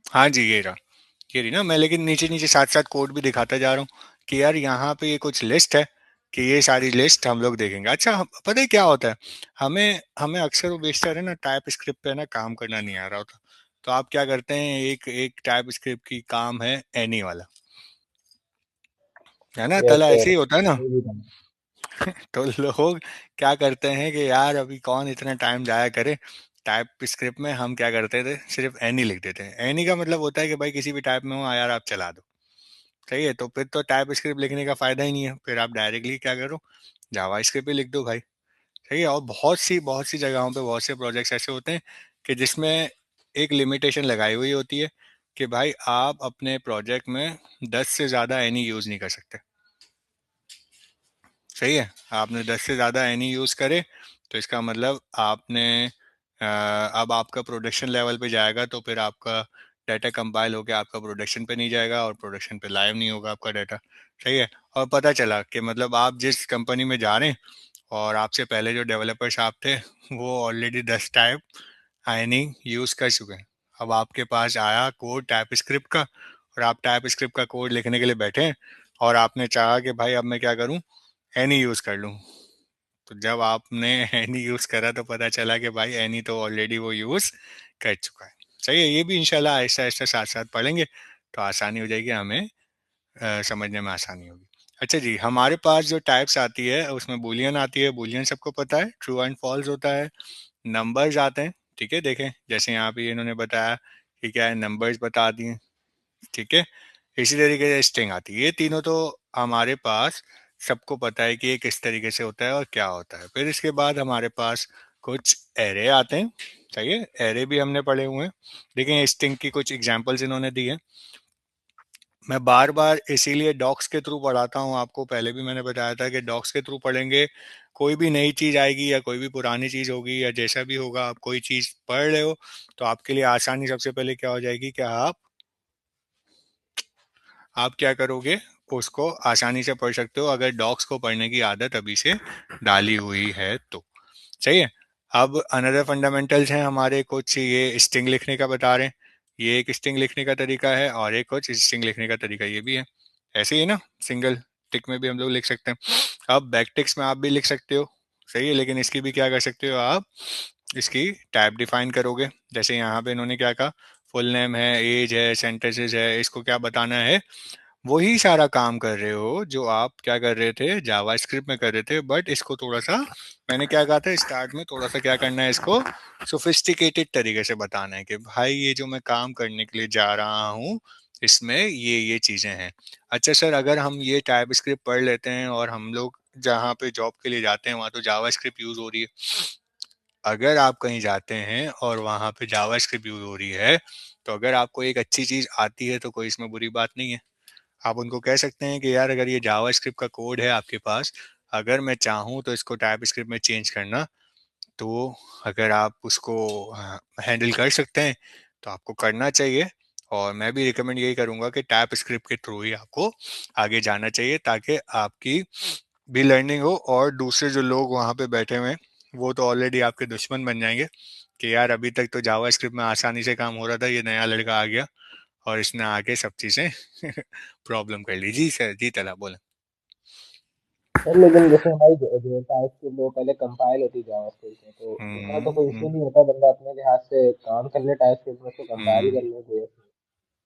हाँ जी, ये रहा, ये रही ना। मैं लेकिन नीचे नीचे साथ साथ कोड भी दिखाता जा रहा हूँ कि यार यहाँ पे ये कुछ लिस्ट है, कि ये सारी लिस्ट हम लोग देखेंगे। अच्छा, पता है क्या होता है, हमें हमें अक्सर वो बेचता है ना, टाइप स्क्रिप्ट पे ना काम करना नहीं आ रहा होता, तो आप क्या करते हैं, एक एक टाइप स्क्रिप्ट की काम है एनी वाला, है ना, यस तला ऐसे सर, ही होता है ना। ये भी था। तो लोग क्या करते हैं कि यार अभी कौन इतना टाइम जाया करे, टाइप स्क्रिप्ट में हम क्या करते थे, सिर्फ एनी लिख देते हैं। एनी का मतलब होता है कि भाई किसी भी टाइप में हो यार, आप चला दो। सही है, तो फिर तो टाइप स्क्रिप्ट लिखने का फायदा ही नहीं है, फिर आप डायरेक्टली क्या करो, जावा स्क्रिप्ट ही लिख दो भाई। सही है, और बहुत सी जगहों पे बहुत से प्रोजेक्ट्स ऐसे होते हैं कि जिसमें एक लिमिटेशन लगाई हुई होती है कि भाई आप अपने प्रोजेक्ट में 10 से ज़्यादा एनी यूज़ नहीं कर सकते। सही है, आपने 10 से ज़्यादा एनी यूज़ करे तो इसका मतलब आपने अब आपका प्रोडक्शन लेवल पे जाएगा, तो फिर आपका डाटा कंपाइल होकर आपका प्रोडक्शन पे नहीं जाएगा और प्रोडक्शन पे लाइव नहीं होगा आपका डाटा। सही है, और पता चला कि मतलब आप जिस कंपनी में जा रहे हैं और आपसे पहले जो डेवलपर्स आप थे, वो ऑलरेडी 10 टाइप एनी यूज़ कर चुके हैं। अब आपके पास आया कोड टाइप स्क्रिप्ट का, और आप टाइप स्क्रिप्ट का कोड लिखने के लिए बैठे हैं, और आपने चाहा कि भाई अब मैं क्या करूं, एनी यूज़ कर लूं। तो जब आपने एनी यूज़ करा तो पता चला कि भाई एनी तो ऑलरेडी वो यूज़ कर चुका है। सही है, ये भी इंशाल्लाह आहिस्ता आहिस्ता साथ साथ पढ़ेंगे तो आसानी हो जाएगी, हमें समझने में आसानी होगी। अच्छा जी, हमारे पास जो टाइप्स आती है उसमें बूलियन आती है, बूलियन सबको पता है, ट्रू एंड फॉल्स होता है। नंबर्स आते हैं, ठीक है, देखें जैसे यहाँ पे इन्होंने बताया कि क्या है, नंबर्स बता दिए, ठीक है। इसी तरीके से स्ट्रिंग आती है। ये तीनों तो हमारे पास सबको पता है कि ये किस तरीके से होता है और क्या होता है। फिर इसके बाद हमारे पास कुछ एरे आते हैं। सही है, एरे भी हमने पढ़े हुए हैं, लेकिन स्ट्रिंग की कुछ एग्जांपल्स इन्होंने दी है। मैं बार बार इसीलिए डॉक्स के थ्रू पढ़ाता हूँ आपको, पहले भी मैंने बताया था कि डॉक्स के थ्रू पढ़ेंगे, कोई भी नई चीज़ आएगी या कोई भी पुरानी चीज़ होगी या जैसा भी होगा, आप कोई चीज़ पढ़ रहे हो तो आपके लिए आसानी सबसे पहले क्या हो जाएगी कि आप क्या करोगे, उसको आसानी से पढ़ सकते हो अगर डॉक्स को पढ़ने की आदत अभी से डाली हुई है तो। सही है। अब अनदर फंडामेंटल्स हैं हमारे, कुछ ये स्ट्रिंग लिखने का बता रहे हैं, ये एक स्ट्रिंग लिखने का तरीका है, और एक कुछ स्ट्रिंग लिखने का तरीका ये भी है। ऐसे ही ना, सिंगल टिक में भी हम लोग लिख सकते हैं, अब बैक टिक्स में आप भी लिख सकते हो। सही है, लेकिन इसकी भी क्या कर सकते हो आप, इसकी टाइप डिफाइन करोगे। जैसे यहाँ पे इन्होंने क्या कहा, फुल नेम है, एज है, सेंटेंसेस है, इसको क्या बताना है, वही सारा काम कर रहे हो जो आप क्या कर रहे थे, जावा स्क्रिप्ट में कर रहे थे, बट इसको थोड़ा सा, मैंने क्या कहा था स्टार्ट में, थोड़ा सा क्या करना है, इसको सोफिस्टिकेटेड तरीके से बताना है कि भाई ये जो मैं काम करने के लिए जा रहा हूँ इसमें ये चीज़ें हैं। अच्छा सर, अगर हम ये टाइप स्क्रिप्ट पढ़ लेते हैं और हम लोग जहाँ पे जॉब के लिए जाते हैं वहाँ तो जावा स्क्रिप्ट यूज़ हो रही है, अगर आप कहीं जाते हैं और वहाँ पे जावा स्क्रिप्ट यूज़ हो रही है, तो अगर आपको एक अच्छी चीज़ आती है तो कोई इसमें बुरी बात नहीं है। आप उनको कह सकते हैं कि यार अगर ये जावा स्क्रिप्ट का कोड है आपके पास, अगर मैं चाहूँ तो इसको टाइप स्क्रिप्ट में चेंज करना, तो अगर आप उसको हैंडल कर सकते हैं तो आपको करना चाहिए। और मैं भी रिकमेंड यही करूँगा कि टाइप स्क्रिप्ट के थ्रू ही आपको आगे जाना चाहिए, ताकि आपकी भी लर्निंग हो और दूसरे जो लोग वहाँ पे बैठे हुए हैं वो तो ऑलरेडी आपके दुश्मन बन जाएंगे कि यार अभी तक तो जावा स्क्रिप्ट में आसानी से काम हो रहा था, ये नया लड़का आ गया और इसने आके सब चीज़ें प्रॉब्लम कर ली। जी सर, जी तला बोले। सर लेकिन जैसे हमारी जो टाइप की वो पहले कंपाइल होती जावास्क्रिप्ट में, तो इतना तो कोई इशू हम्म। नहीं होता, बंदा अपने लिहाज से काम कर ले टाइपस्क्रिप्ट में, उसको कंपाइल हम्म। कर ले तो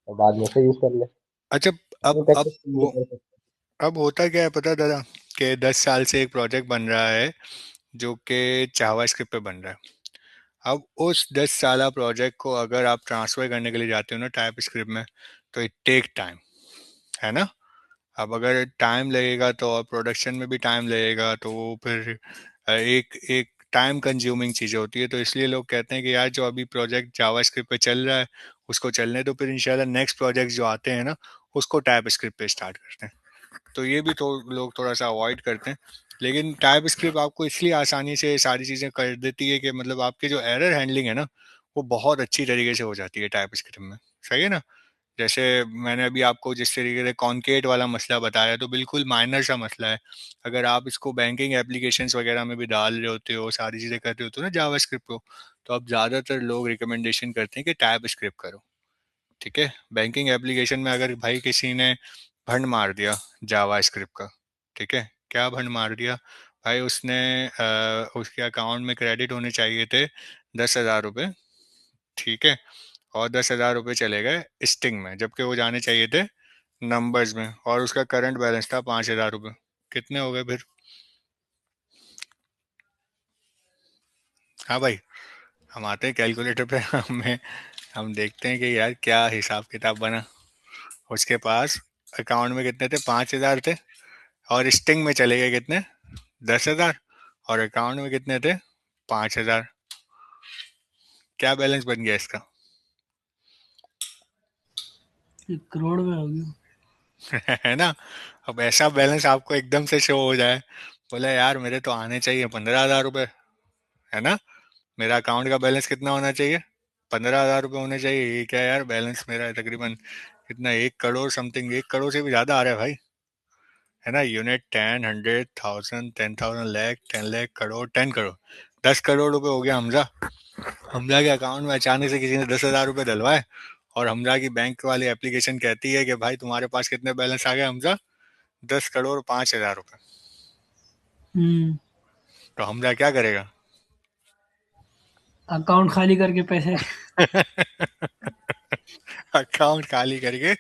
और बाद में से यूज कर ले, अच्छा, अपनी अब प्रैक्टिस के लिए वो कर सकते अब होता क्या है पता है दादा, कि 10 साल से एक प्रोजेक्ट बन रहा है जो कि जावा स्क्रिप्ट पे बन रहा है। अब उस 10 साल प्रोजेक्ट को अगर आप ट्रांसफर करने के लिए जाते हो ना टाइप स्क्रिप्ट में, तो इट टेक टाइम, है ना। अब अगर टाइम लगेगा तो और प्रोडक्शन में भी टाइम लगेगा, तो वो फिर एक एक टाइम कंज्यूमिंग चीज़ होती है। तो इसलिए लोग कहते हैं कि यार जो अभी प्रोजेक्ट जावा स्क्रिप्ट पे चल रहा है उसको चलने दो, फिर इंशाल्लाह नेक्स्ट प्रोजेक्ट जो आते हैं ना उसको टाइप स्क्रिप्ट पे स्टार्ट करते हैं। तो ये भी तो लोग थोड़ा सा अवॉइड करते हैं। लेकिन टाइप स्क्रिप्ट आपको इसलिए आसानी से सारी चीज़ें कर देती है कि मतलब आपकी जो एरर हैंडलिंग है ना वो बहुत अच्छी तरीके से हो जाती है टाइप स्क्रिप्ट में। सही है ना। जैसे मैंने अभी आपको जिस तरीके से कॉन्केट वाला मसला बताया, तो बिल्कुल माइनर सा मसला है। अगर आप इसको बैंकिंग एप्लीकेशंस वगैरह में भी डाल रहे होते हो, सारी चीज़ें कर रहे होते हो ना जावा स्क्रिप्ट को, तो अब ज़्यादातर लोग रिकमेंडेशन करते हैं कि टाइप स्क्रिप्ट करो। ठीक है, बैंकिंग एप्लीकेशन में अगर भाई किसी ने भंड मार दिया जावा स्क्रिप्ट का, ठीक है। क्या भंड मार दिया भाई, उसने उसके अकाउंट में क्रेडिट होने चाहिए थे 10,000 रुपये, ठीक है, और 10,000 रुपये चले गए स्टिंग में, जबकि वो जाने चाहिए थे नंबर्स में, और उसका करंट बैलेंस था 5,000 रुपये। कितने हो गए फिर? हाँ भाई, हम आते हैं कैलकुलेटर पे हमें हम देखते हैं कि यार क्या हिसाब किताब बना। उसके पास अकाउंट में कितने थे? 5,000 थे, और स्टिंग में चले गए कितने? 10,000, और अकाउंट में कितने थे? 5,000। क्या बैलेंस बन गया इसका? 1 करोड़ में हो गया। है ना। अब ऐसा बैलेंस आपको एकदम से शो हो जाए, बोले यार मेरे तो आने चाहिए 15,000 रुपये, है ना। मेरा अकाउंट का बैलेंस कितना होना चाहिए? 15,000 रुपये होने चाहिए। ये क्या यार, बैलेंस मेरा तकरीबन कितना, 1 करोड़ समथिंग, 1 करोड़ से भी ज्यादा आ रहा है भाई, है ना। यूनिट, 10, 100, 1000, 10,000, लाख, 10 लाख, करोड़, 10 करोड़, 10 करोड़ रुपए हो गया हमजा। हमजा के अकाउंट में अचानक से किसी ने 10,000 रुपये डलवाए, और हमजा की बैंक वाली एप्लीकेशन कहती है कि भाई तुम्हारे पास कितने बैलेंस आ गए हमजा? 10,05,00,000 रुपये। हम्म। तो हमजा क्या करेगा? अकाउंट खाली करके पैसे। अकाउंट खाली करके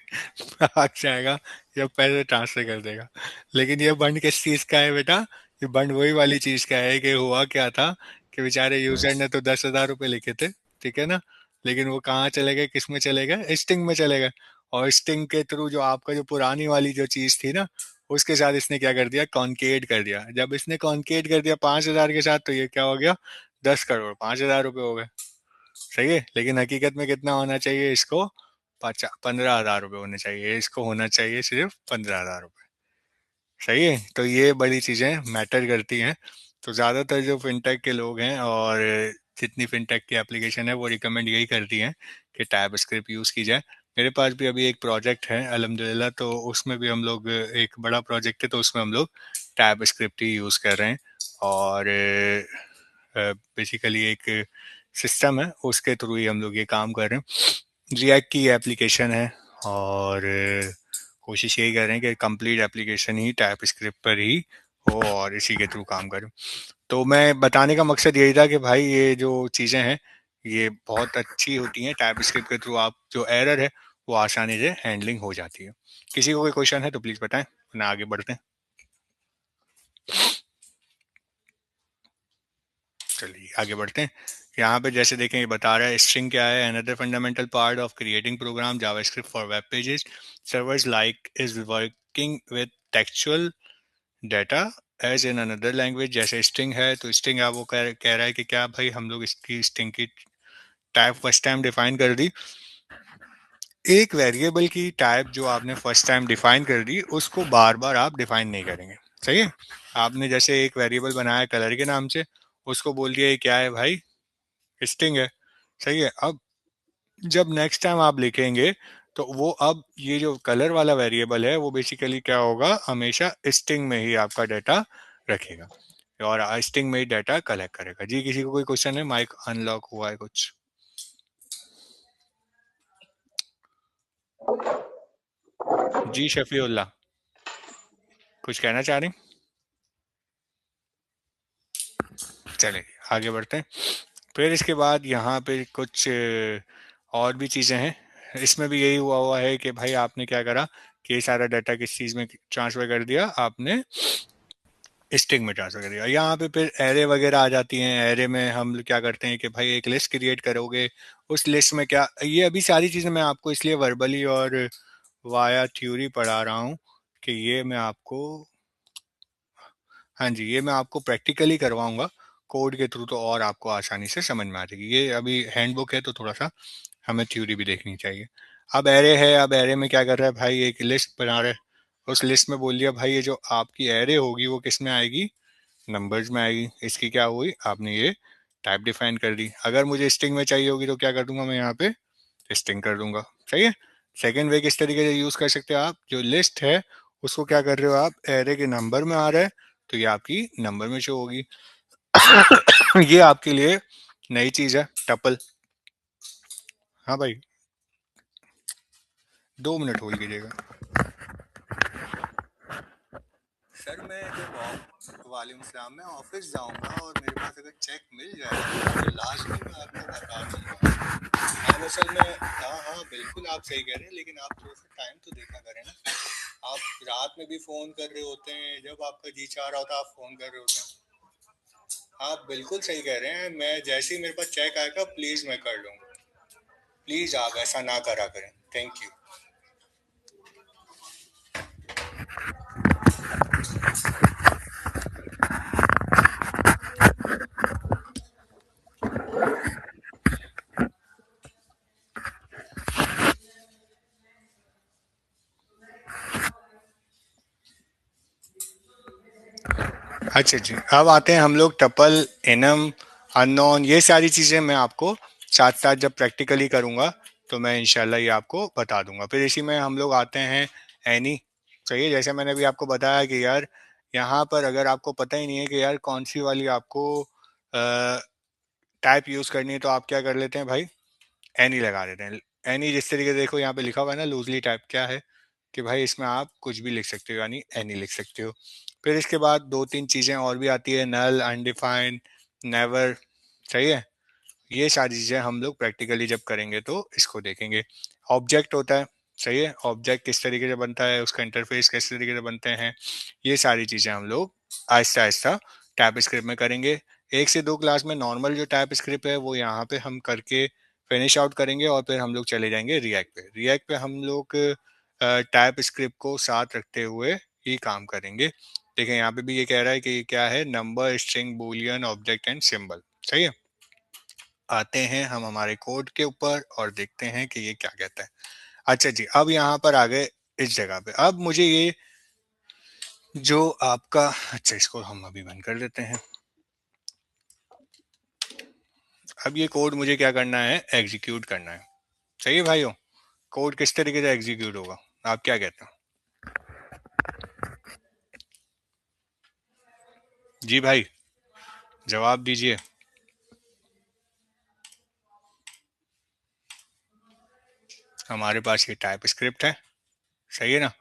भाग जाएगा, या पैसे ट्रांसफर कर देगा। लेकिन ये बंड किस चीज का है बेटा? ये बंड वही वाली चीज का है कि हुआ क्या था कि बेचारे यूजर ने तो 10,000 रुपये लिखे थे, ठीक है ना, लेकिन वो कहाँ चले गए, किस में चले गए? स्टिंग में चले गए। और स्टिंग के थ्रू जो आपका जो पुरानी वाली जो चीज थी ना, उसके साथ इसने क्या कर दिया? कॉन्केट कर दिया। जब इसने कॉन्केट कर दिया 5,000 के साथ, तो ये क्या हो गया? 10 करोड़ 5,000 रुपये हो गए। सही है, लेकिन हकीकत में कितना होना चाहिए इसको? 15,000 रुपये होने चाहिए। इसको होना चाहिए सिर्फ 15,000 रुपये। सही है, तो ये बड़ी चीज़ें मैटर करती हैं। तो ज़्यादातर जो फिनटेक के लोग हैं, और जितनी फिनटेक की एप्लीकेशन है, वो रिकमेंड यही करती हैं कि टैब स्क्रिप्ट यूज़ की जाए। मेरे पास भी अभी एक प्रोजेक्ट है अल्हम्दुलिल्लाह, तो उसमें भी हम लोग, एक बड़ा प्रोजेक्ट है तो उसमें हम लोग टैब स्क्रिप्ट ही यूज़ कर रहे हैं। और बेसिकली एक सिस्टम है, उसके थ्रू ही हम लोग ये काम कर रहे हैं। रिएक्ट की एप्लीकेशन है, और कोशिश यही कर रहे हैं कि कंप्लीट एप्लीकेशन ही टाइप स्क्रिप्ट पर ही हो, और इसी के थ्रू काम करें। तो मैं बताने का मकसद यही था कि भाई ये जो चीज़ें हैं, ये बहुत अच्छी होती हैं। टाइप स्क्रिप्ट के थ्रू आप जो एरर है वो आसानी से हैंडलिंग हो जाती है। किसी को कोई क्वेश्चन है तो प्लीज़ बताएं, वरना आगे बढ़ते हैं। चलिए आगे बढ़ते हैं। यहाँ पे जैसे देखें, ये बता रहा है स्ट्रिंग क्या है। Another fundamental part of creating program JavaScript for web pages servers like is working with textual data as in another language. जैसे स्ट्रिंग है, तो स्ट्रिंग है, वो कह रहा है कि क्या भाई, हम लोग इसकी स्ट्रिंग की टाइप फर्स्ट टाइम डिफाइन कर दी। एक वेरिएबल की टाइप जो आपने फर्स्ट टाइम डिफाइन कर दी, उसको बार बार आप डिफाइन नहीं करेंगे। सही है। आपने जैसे एक वेरिएबल बनाया कलर के नाम से, उसको बोल दिया ये क्या है भाई? स्ट्रिंग है। सही है। अब जब नेक्स्ट टाइम आप लिखेंगे, तो वो अब ये जो कलर वाला वेरिएबल है, वो बेसिकली क्या होगा? हमेशा स्ट्रिंग में ही आपका डाटा रखेगा, और स्ट्रिंग में ही डाटा कलेक्ट करेगा। जी, किसी को कोई क्वेश्चन है? माइक अनलॉक हुआ है कुछ? जी शफीउल्लाह, कुछ कहना चाह रही? चलिए आगे बढ़ते हैं। फिर इसके बाद यहाँ पे कुछ और भी चीज़ें हैं। इसमें भी यही हुआ है कि भाई आपने क्या करा कि ये सारा डाटा किस चीज़ में ट्रांसफ़र कर दिया? आपने स्ट्रिंग में ट्रांसफर कर दिया। यहाँ पे फिर एरे वगैरह आ जाती हैं। एरे में हम क्या करते हैं कि भाई एक लिस्ट क्रिएट करोगे, उस लिस्ट में क्या, ये अभी सारी चीज़ें मैं आपको इसलिए वर्बली और वाया थ्योरी पढ़ा रहा हूँ कि ये मैं आपको, हाँ जी, ये मैं आपको प्रैक्टिकली करवाऊंगा कोड के थ्रू, तो और आपको आसानी से समझ में आ जाएगी। ये अभी हैंडबुक है, तो थोड़ा सा हमें थ्योरी भी देखनी चाहिए। अब एरे है, अब एरे में क्या कर रहा है भाई? एक लिस्ट बना रहा है। उस लिस्ट में बोल दिया भाई ये जो आपकी एरे होगी वो किस में आएगी? नंबर्स में आएगी। इसकी क्या हुई? आपने ये टाइप डिफाइन कर दी। अगर मुझे स्ट्रिंग में चाहिए होगी तो क्या कर दूंगा मैं? यहाँ पे स्ट्रिंग कर दूंगा। सही है। सेकेंड वे किस तरीके से यूज कर सकते हो आप? जो लिस्ट है उसको क्या कर रहे हो आप? एरे के नंबर में आ रहा है, तो ये आपकी नंबर में शो होगी। ये आपके लिए नई चीज है, टपल। हाँ भाई, 2 मिनट होल्ड कीजिएगा। सर मैं जब वालेकुम सलाम मैं ऑफिस जाऊंगा और मेरे पास अगर चेक मिल जाएगा तो लाजमी मैं आपको बता दूंगा। आप असल में हाँ बिल्कुल आप सही कह रहे हैं, लेकिन आप थोड़ा सा टाइम तो देखा करें ना। आप रात में भी फोन कर रहे होते हैं, जब आपका जी चाह रहा होता है आप फोन कर रहे होते हैं। आप बिल्कुल सही कह रहे हैं, मैं जैसे ही मेरे पास चेक आएगा प्लीज मैं कर लूंगा। प्लीज आप ऐसा ना करा करें। Thank you. अच्छा जी, अब आते हैं हम लोग टपल, एनम, अननोन, ये सारी चीज़ें मैं आपको साथ साथ जब प्रैक्टिकली करूँगा तो मैं इंशाल्लाह ये आपको बता दूंगा। फिर इसी में हम लोग आते हैं एनी। सही है, जैसे मैंने अभी आपको बताया कि यार यहाँ पर अगर आपको पता ही नहीं है कि यार कौन सी वाली आपको टाइप यूज़ करनी है, तो आप क्या कर लेते हैं भाई, एनी लगा देते हैं। एनी जिस तरीके से देखो यहाँ पे लिखा हुआ है ना, लूजली टाइप, क्या है कि भाई इसमें आप कुछ भी लिख सकते हो, यानी एनी लिख सकते हो। फिर इसके बाद दो तीन चीज़ें और भी आती है, नल, अनडिफाइंड, नेवर। सही है, ये सारी चीज़ें हम लोग प्रैक्टिकली जब करेंगे तो इसको देखेंगे। ऑब्जेक्ट होता है, सही है, ऑब्जेक्ट किस तरीके से बनता है, उसका इंटरफेस किस तरीके से बनते हैं, ये सारी चीज़ें हम लोग आहिस्ता आहिस्ता टाइप स्क्रिप्ट में करेंगे। एक से दो क्लास में नॉर्मल जो टाइप स्क्रिप्ट है वो यहाँ पे हम करके फिनिश आउट करेंगे, और फिर हम लोग चले जाएंगे रिएक्ट पे। रिएक्ट पे हम लोग टाइप स्क्रिप्ट को साथ रखते हुए ही काम करेंगे। देखें यहाँ पे भी ये कह रहा है कि ये क्या है, number, string, Boolean, object and symbol. सही है, आते हैं हम हमारे कोड के ऊपर और देखते हैं कि ये क्या कहता है। अच्छा जी, अब यहाँ पर आ गए इस जगह पे। अब मुझे ये जो आपका, अच्छा इसको हम अभी बंद कर देते हैं। अब ये कोड मुझे क्या करना है, एग्जीक्यूट करना है। सही है भाइयों, कोड किस तरीके से एग्जीक्यूट होगा, आप क्या कहते हो? जी भाई, जवाब दीजिए। हमारे पास ये टाइप स्क्रिप्ट है, सही है ना।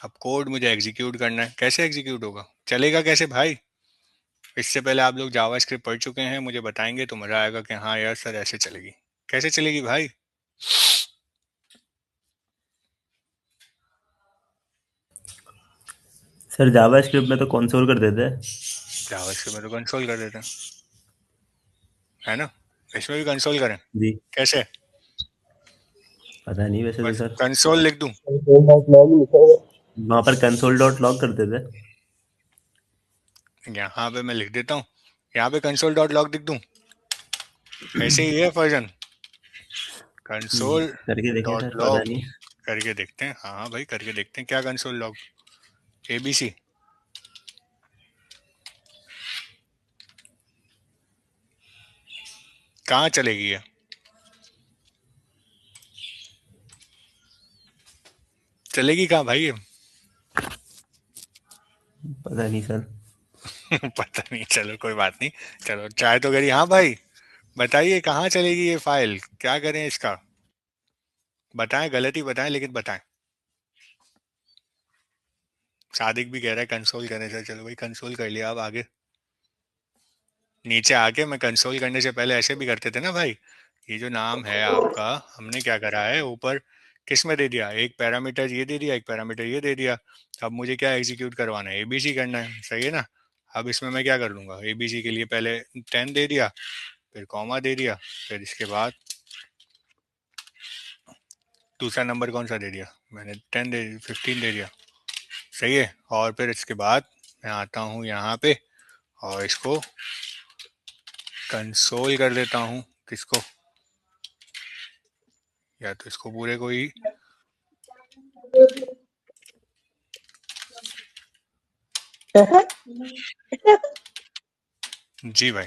अब कोड मुझे एग्जीक्यूट करना है, कैसे एग्जीक्यूट होगा, चलेगा कैसे भाई? इससे पहले आप लोग जावा स्क्रिप्ट पढ़ चुके हैं, मुझे बताएंगे तो मजा आएगा कि हाँ यार सर ऐसे चलेगी। कैसे चलेगी भाई? सर जावा स्क्रिप्ट में तो कंसोल कर देते हैं। जावा स्क्रिप्ट में तो कंसोल कर देते हैं, है ना। इसमें भी कंसोल करें, जी। कैसे? पता नहीं वैसे तो बस सर। कंसोल लिख दूं? log लिखा हुआ वहां पर कंसोल डॉट लॉग कर देते हैं। यहाँ पे मैं लिख देता हूँ, यहाँ पे कंसोल डॉट लॉग लिख दूं, ऐसे ही है वर्जन, कंसोल करके देखें डॉट सर, पता लॉग। नहीं। करके देखते हैं, हाँ हाँ भाई करके देखते हैं, क्या कंसोल लॉग, एबीसी। कहाँ चलेगी ये? चलेगी कहाँ भाई ये? पता नहीं सर। पता नहीं, चलो कोई बात नहीं। चलो ट्राई तो करिए। हाँ भाई, बताइए कहाँ चलेगी ये फाइल, क्या करें इसका, बताएं, गलती बताएं लेकिन बताएं। सादिक भी कह रहा है कंसोल करने से, चलो भाई कंसोल कर लिया। अब आगे नीचे आके, मैं कंसोल करने से पहले ऐसे भी करते थे ना भाई। ये जो नाम है आपका, हमने क्या करा है ऊपर, किस में दे दिया, एक पैरामीटर ये दे दिया, एक पैरामीटर ये दे दिया। अब मुझे क्या एग्जीक्यूट करवाना है, एबीसी करना है, सही है ना। अब इसमें मैं क्या कर लूंगा, एबीसी के लिए पहले 10 दे दिया, फिर कॉमा दे दिया, फिर इसके बाद दूसरा नंबर कौन सा दे दिया मैंने, 10 दे 15 दे दिया, सही है। और फिर इसके बाद मैं आता हूँ यहाँ पे और इसको कंसोल कर देता हूँ, किसको, या तो इसको पूरे को ही। है। जी भाई,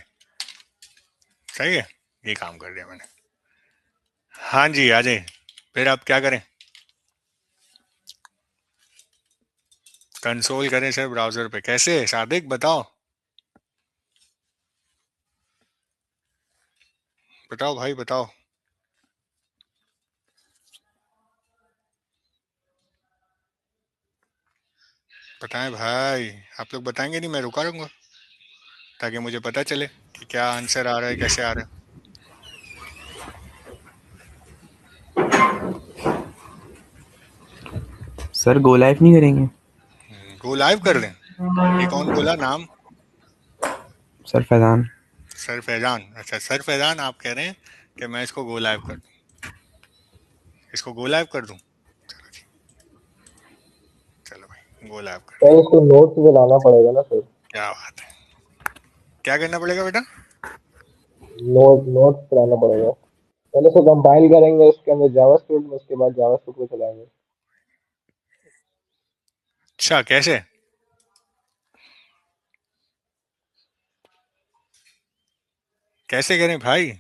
सही है, ये काम कर दिया मैंने। हाँ जी, आ जाए। फिर आप क्या करें, कंसोल करें सर ब्राउजर पे, कैसे सादिक बताओ, बताओ भाई बताओ। बताएं भाई, आप लोग बताएंगे नहीं, मैं रुका रहूंगा ताकि मुझे पता चले कि क्या आंसर आ रहा है, कैसे आ रहा सर गो लाइफ नहीं करेंगे? है। गो लाइव कर दें? ये कौन बोला नाम? सर फैजान। सर फैजान? अच्छा, सर फैजान आप कह रहे हैं कि मैं इसको गो लाइव कर दूं? इसको गो लाइव कर दूं? चलो जी, चलो भाई गो लाइव कर सर दिया। इसको नोट्स में लाना पड़ेगा ना सर। क्या बात है, क्या करना पड़ेगा बेटा? नोट्स लाना पड़ेगा। पहले से कंपाइल करेंगे उसके अंदर जावास्क्रिप्ट में, उसके बाद जावास्क्रिप्ट को चलाएंगे। अच्छा, कैसे? कैसे करें भाई,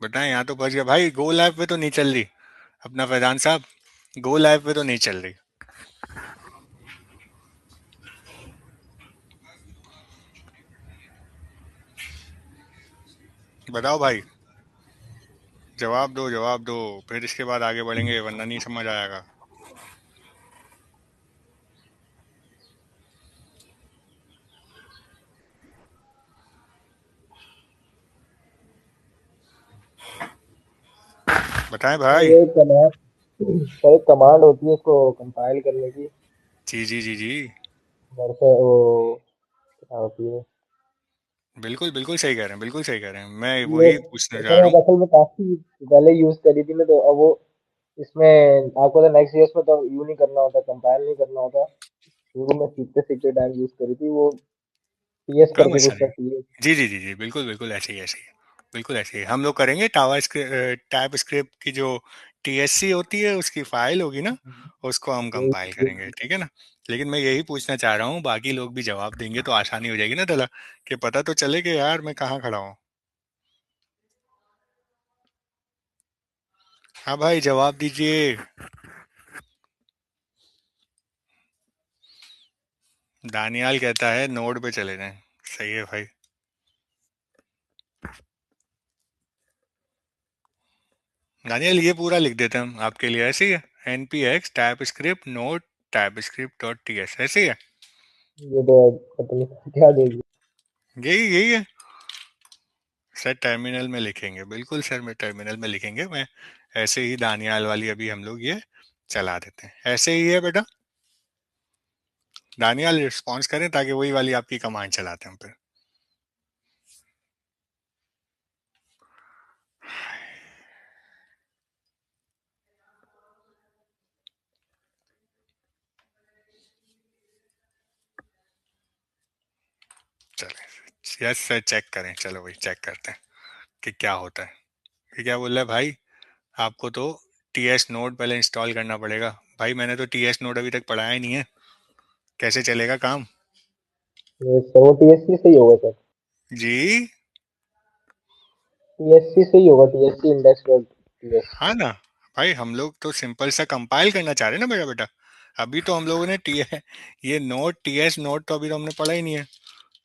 बताएं। यहाँ तो फंस गया भाई, गो लाइव पे तो नहीं चल रही अपना फैजान साहब, गो लाइव पे तो नहीं चल रही। बताओ भाई, जवाब दो जवाब दो, फिर इसके बाद आगे बढ़ेंगे वरना नहीं समझ आएगा। बताएं सर भाई। ये कमांड, सर एक कमांड होती है इसको कंपाइल करने की। जी जी जी जी, घर से वो क्या होती है बिल्कुल बिल्कुल सही कह रहे हैं, बिल्कुल सही कह रहे हैं, मैं ये। वही पूछने जा सर रहा एक हूँ। असल में काफी पहले यूज करी थी ना, तो अब वो इसमें आपको तो नेक्स्ट जेएस में तो यू नहीं करना होता, कंपाइल नहीं करना होता। शुरू में सीखते सीखते टाइम यूज करी थी वो। टीएस कब करके ऐसा कुछ था, है? टीएस। जी जी जी जी, बिल्कुल बिल्कुल ऐसे ही, ऐसे ही, बिल्कुल ऐसे ही हम लोग करेंगे। टाइप स्क्रिप्ट की जो टीएससी होती है उसकी फाइल होगी ना, उसको हम कंपाइल करेंगे, ठीक है ना। लेकिन मैं यही पूछना चाह रहा हूँ, बाकी लोग भी जवाब देंगे तो आसानी हो जाएगी ना तला, कि पता तो चले कि यार मैं कहाँ खड़ा हूँ। हाँ भाई जवाब दीजिए। दानियाल कहता है नोड पे चले जाएं। सही है भाई। दानियाल ये पूरा लिख देते हैं हम आपके लिए, ऐसे ही है। npx type script node type script dot T S, ऐसे ही है। ये तो पता नहीं क्या देगी। यही यही है सर, टर्मिनल में लिखेंगे, बिल्कुल सर, मैं टर्मिनल में लिखेंगे। मैं ऐसे ही दानियाल वाली अभी हम लोग ये चला देते हैं, ऐसे ही है बेटा। दानियाल रिस्पॉन्स करें ताकि वही वाली आपकी कमांड चलाते हैं हम फिर। चले यस सर, चेक करें, चलो भाई चेक करते हैं कि क्या होता है। ये क्या बोल रहा है भाई, आपको तो टी एस नोड पहले इंस्टॉल करना पड़ेगा। भाई मैंने तो टी एस नोड अभी तक पढ़ाया ही नहीं है, कैसे चलेगा काम? ये सर वो टीएससी से ही होगा सर। जी टीएससी से ही होगा, टीएससी इंडेक्स डॉट टीएस। हाँ ना भाई, हम लोग तो सिंपल सा कंपाइल करना चाह रहे हैं ना मेरा बेटा। अभी तो हम लोगों ने टी ये नोट टी एस नोट तो अभी तो हमने पढ़ा ही नहीं है।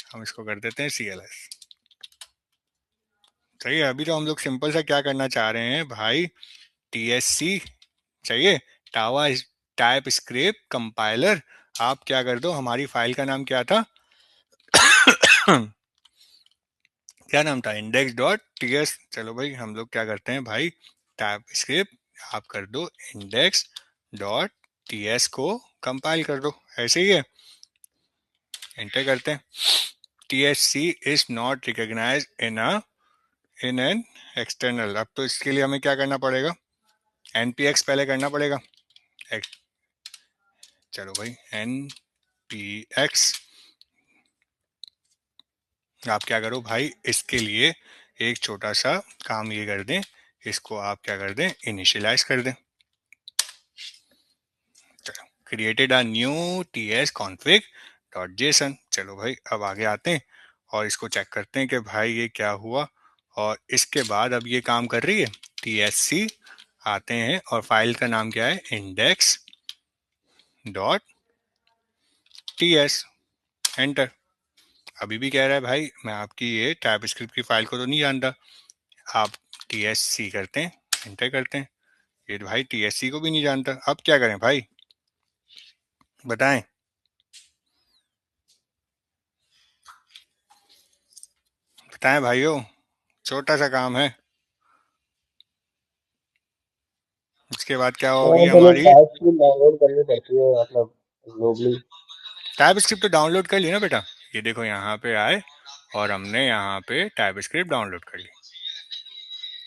हम इसको कर देते हैं सी एल एस। सही है, अभी तो हम लोग सिंपल सा क्या करना चाह रहे हैं भाई, टी एस सी चाहिए, टावा टाइप स्क्रिप्ट कंपाइलर। आप क्या कर दो, हमारी फाइल का नाम क्या था क्या नाम था, इंडेक्स डॉट टी एस। चलो भाई हम लोग क्या करते हैं भाई, टाइप स्क्रिप्ट आप कर दो इंडेक्स डॉट टी एस को कंपाइल कर दो, ऐसे ही है। एंटर करते हैं। T S C is not recognize in an external. अब तो इसके लिए हमें क्या करना पड़ेगा, npx पहले करना पड़ेगा। चलो भाई npx, आप क्या करो भाई इसके लिए एक छोटा सा काम ये कर दें, इसको आप क्या कर दें, इनिशियलाइज कर दें। चलो, created a new T S config dot JSON. चलो भाई अब आगे आते हैं और इसको चेक करते हैं कि भाई ये क्या हुआ। और इसके बाद अब ये काम कर रही है टी एस सी, आते हैं और फाइल का नाम क्या है, index dot T S. Enter. अभी भी कह रहा है भाई मैं आपकी ये टाइप स्क्रिप्ट की फाइल को तो नहीं जानता। आप टी एस सी करते हैं, एंटर करते हैं, ये भाई टी एस सी को भी नहीं जानता। अब क्या करें भाई, बताएं। बताएं भाइयों, छोटा सा काम है। उसके बाद क्या होगी पहले हमारी? टाइप स्क्रिप्ट डाउनलोड करनी पड़ती है, मतलब ग्लोबली। टाइप स्क्रिप्ट तो डाउनलोड कर ली ना बेटा। ये देखो यहाँ पे आए और हमने यहाँ पे टाइप स्क्रिप्ट डाउनलोड कर ली।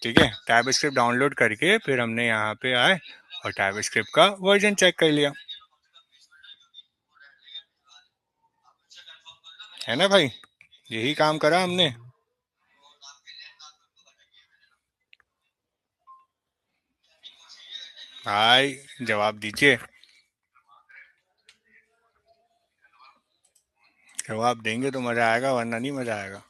ठीक है, टाइप स्क्रिप्ट डाउनलोड करके फिर हमने यहाँ पे आए और टाइप स्क्रिप्ट का वर्जन चेक कर लिया, है ना भाई? यही काम करा हमने। भाई जवाब दीजिए, जवाब देंगे तो मजा आएगा, वरना नहीं मजा आएगा।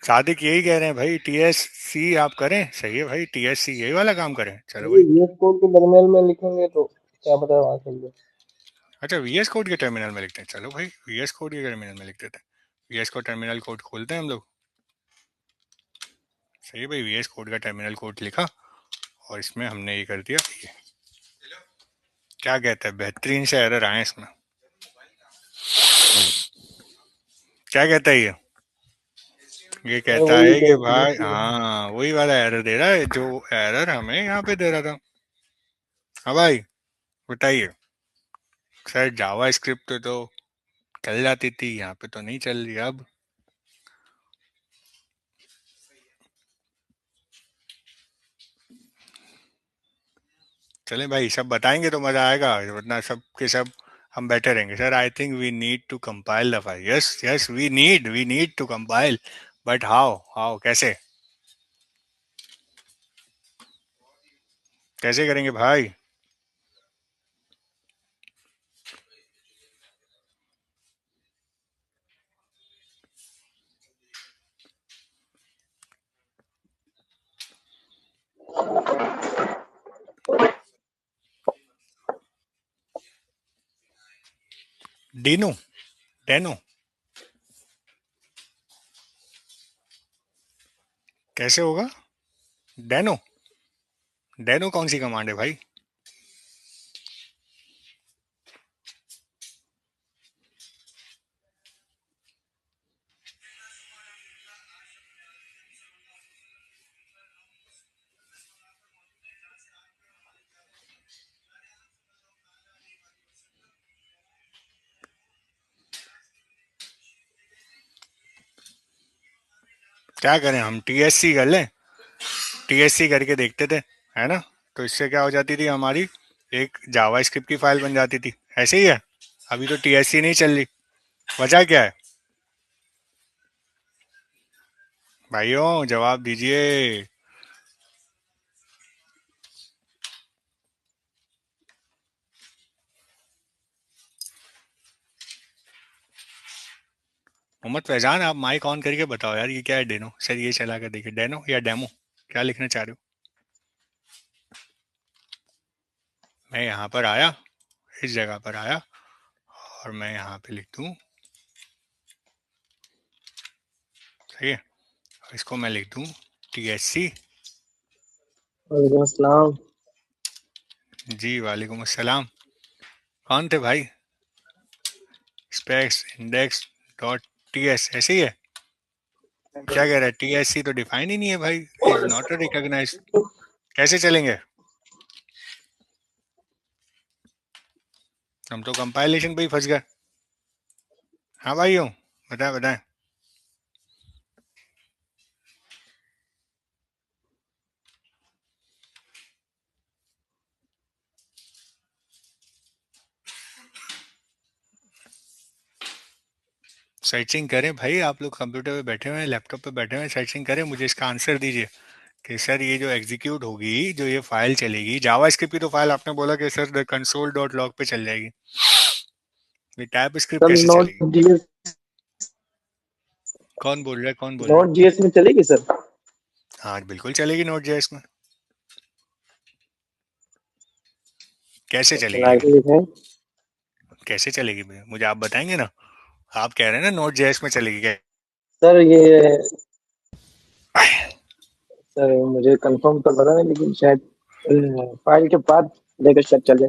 सादिक यही कह रहे हैं भाई, टीएससी आप करें। सही है भाई, टीएससी यही वाला काम करें। चलो ये भाई। वीएस कोड के टर्मिनल में लिखेंगे तो क्या पता वहां चल जाए। अच्छा, वीएस कोड के टर्मिनल में लिखते हैं। चलो भाई, वीएस कोड के टर्मिनल में लिख देते हैं। वीएस कोड टर्मिनल कोड खोलते हैं हम लोग। सही है भाई, वीएस कोड का टर्मिनल कोड लिखा और इसमें हमने ये कर दिया। ये क्या कहता है, बेहतरीन से एरर आए इसमें। क्या कहता है ये सर कहता वही है कि भाई, बेसिक हाँ वही वाला एरर दे रहा है जो एरर हमें यहाँ पे दे रहा था। हाँ भाई, बताइए। सर जावा स्क्रिप्ट तो चल जाती थी, यहाँ पे तो नहीं चल रही अब। चले भाई, सब बताएंगे तो मजा आएगा, वरना सब के सब हम बैठे रहेंगे। Sir I think we need to compile the file. Yes yes, we need to compile, but how how कैसे? कैसे करेंगे भाई? डीनू, डेनो, कैसे होगा? डेनो, डेनो कौन सी कमांड है भाई? क्या करें हम, टीएससी कर लें? टीएससी करके देखते थे, है ना? तो इससे क्या हो जाती थी हमारी, एक जावा स्क्रिप्ट की फाइल बन जाती थी। ऐसे ही है। अभी तो टीएससी नहीं चल रही, वजह क्या है भाइयों? जवाब दीजिए। मोहम्मद फैजान, आप माइक ऑन करके बताओ यार, ये क्या है डेनो? सर ये चला कर देखिए, डेनो या डेमो, क्या लिखना चाह रहे हो? मैं यहाँ पर आया, इस जगह पर आया और मैं यहाँ पे लिख दूँ। सही है, और इसको मैं लिख दूँ टीएससी। वालेकुम अस्सलाम। जी वालेकुम अस्सलाम। कौन थे भाई? स्पेक्स इंडेक्स डॉट टीएस, ऐसे ही है? क्या कह रहा है, टीएससी तो डिफाइन ही नहीं है भाई, इज नॉट अ रिकॉग्नाइज। कैसे चलेंगे? हम तो कंपाइलेशन पे ही फंस गए। हाँ भाइयों, बताएं बताएं। सर्चिंग करें भाई, आप लोग कंप्यूटर पे बैठे हुए हैं, लैपटॉप पे बैठे हुए हैं, सर्चिंग करें, मुझे इसका आंसर दीजिए कि सर ये जो एग्जीक्यूट होगी, जो ये फाइल चलेगी जावा स्क्रिप्ट की, तो फाइल आपने बोला कि सर कंसोल डॉट लॉग पे चल जाएगी, ये टाइप स्क्रिप्ट सर कैसे नोट चलेगी? जीएस, कौन बोल रहा है, कौन बोल रहा है? नोट जीएस में चलेगी सर? हाँ बिल्कुल चलेगी नोट जेएस में। कैसे चलेगी चला लेकिन? के देखें। कैसे चलेगी भैया, मुझे आप बताएंगे ना? आप कह रहे हैं ना नोट जेएस में चलेगी क्या? सर ये, सर मुझे कंफर्म तो पता नहीं, लेकिन शायद फाइल के बाद लेकर शायद चले।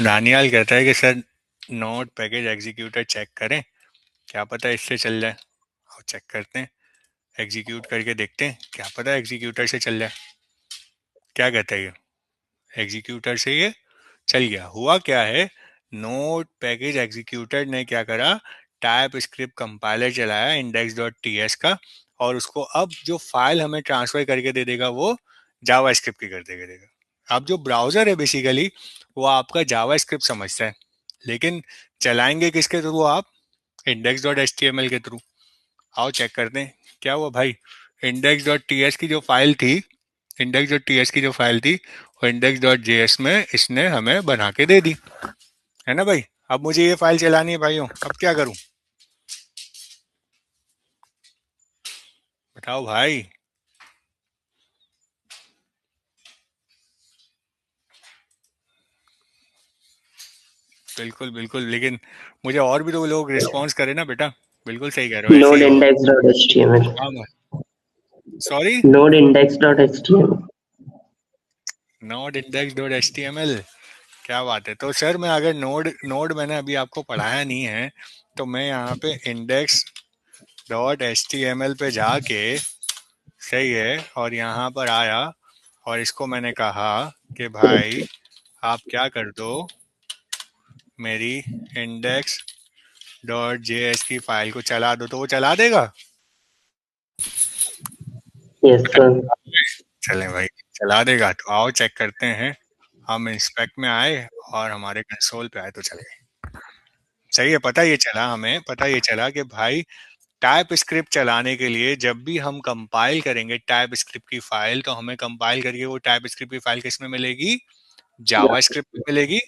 दानियाल कहता है कि sir node package executor check करें, क्या पता इससे चल जाए। और चेक करते हैं, एग्जीक्यूट करके देखते हैं, क्या पता एग्जीक्यूटर से चल जाए। क्या कहता है ये, एग्जीक्यूटर से ये चल गया। हुआ क्या है, नोड पैकेज एग्जीक्यूटर ने क्या करा, टाइप स्क्रिप्ट कंपाइलर चलाया इंडेक्स डॉट टी एस का, और उसको अब जो फाइल हमें ट्रांसफर करके दे देगा वो जावा स्क्रिप्ट की कर देगा। अब जो ब्राउजर है बेसिकली वो आपका जावा स्क्रिप्ट समझता है, लेकिन चलाएंगे किसके थ्रू आप, index dot H T M L के थ्रू। आओ चेक करते हैं क्या हुआ भाई। इंडेक्स डॉट टी एस की जो फाइल थी, इंडेक्स डॉट टी एस की जो फाइल थी वो इंडेक्स डॉट जे एस में इसने हमें बना के दे दी, है ना भाई। अब मुझे ये फाइल चलानी है भाइयों, अब क्या करूं बताओ भाई। बिल्कुल बिल्कुल, लेकिन मुझे और भी तो लोग रिस्पॉन्स करें ना बेटा। बिल्कुल सही कह रहे हो, ऐसे ही Node होगा। index.html. हाँ, sorry, Node index.html. Node index dot H T M L, क्या बात है। तो सर मैं अगर नोड नोड मैंने अभी आपको पढ़ाया नहीं है, तो मैं यहाँ पे index dot H T M L पे जाके, सही है, और यहाँ पर आया और इसको मैंने कहा कि भाई आप क्या कर दो, मेरी इंडेक्स डॉट जे एस की फाइल को चला दो, तो वो चला देगा। Yes, sir. चलें भाई, चला देगा। तो आओ चेक करते हैं। हम इंस्पेक्ट में आए और हमारे कंसोल पे आए तो चले गए। सही है, पता ये चला, हमें पता ये चला कि भाई टाइप स्क्रिप्ट चलाने के लिए जब भी हम कंपाइल करेंगे टाइप स्क्रिप्ट की फाइल, तो हमें कंपाइल करके वो टाइप स्क्रिप्ट की फाइल किस में मिलेगी, जावा स्क्रिप्ट में मिलेगी।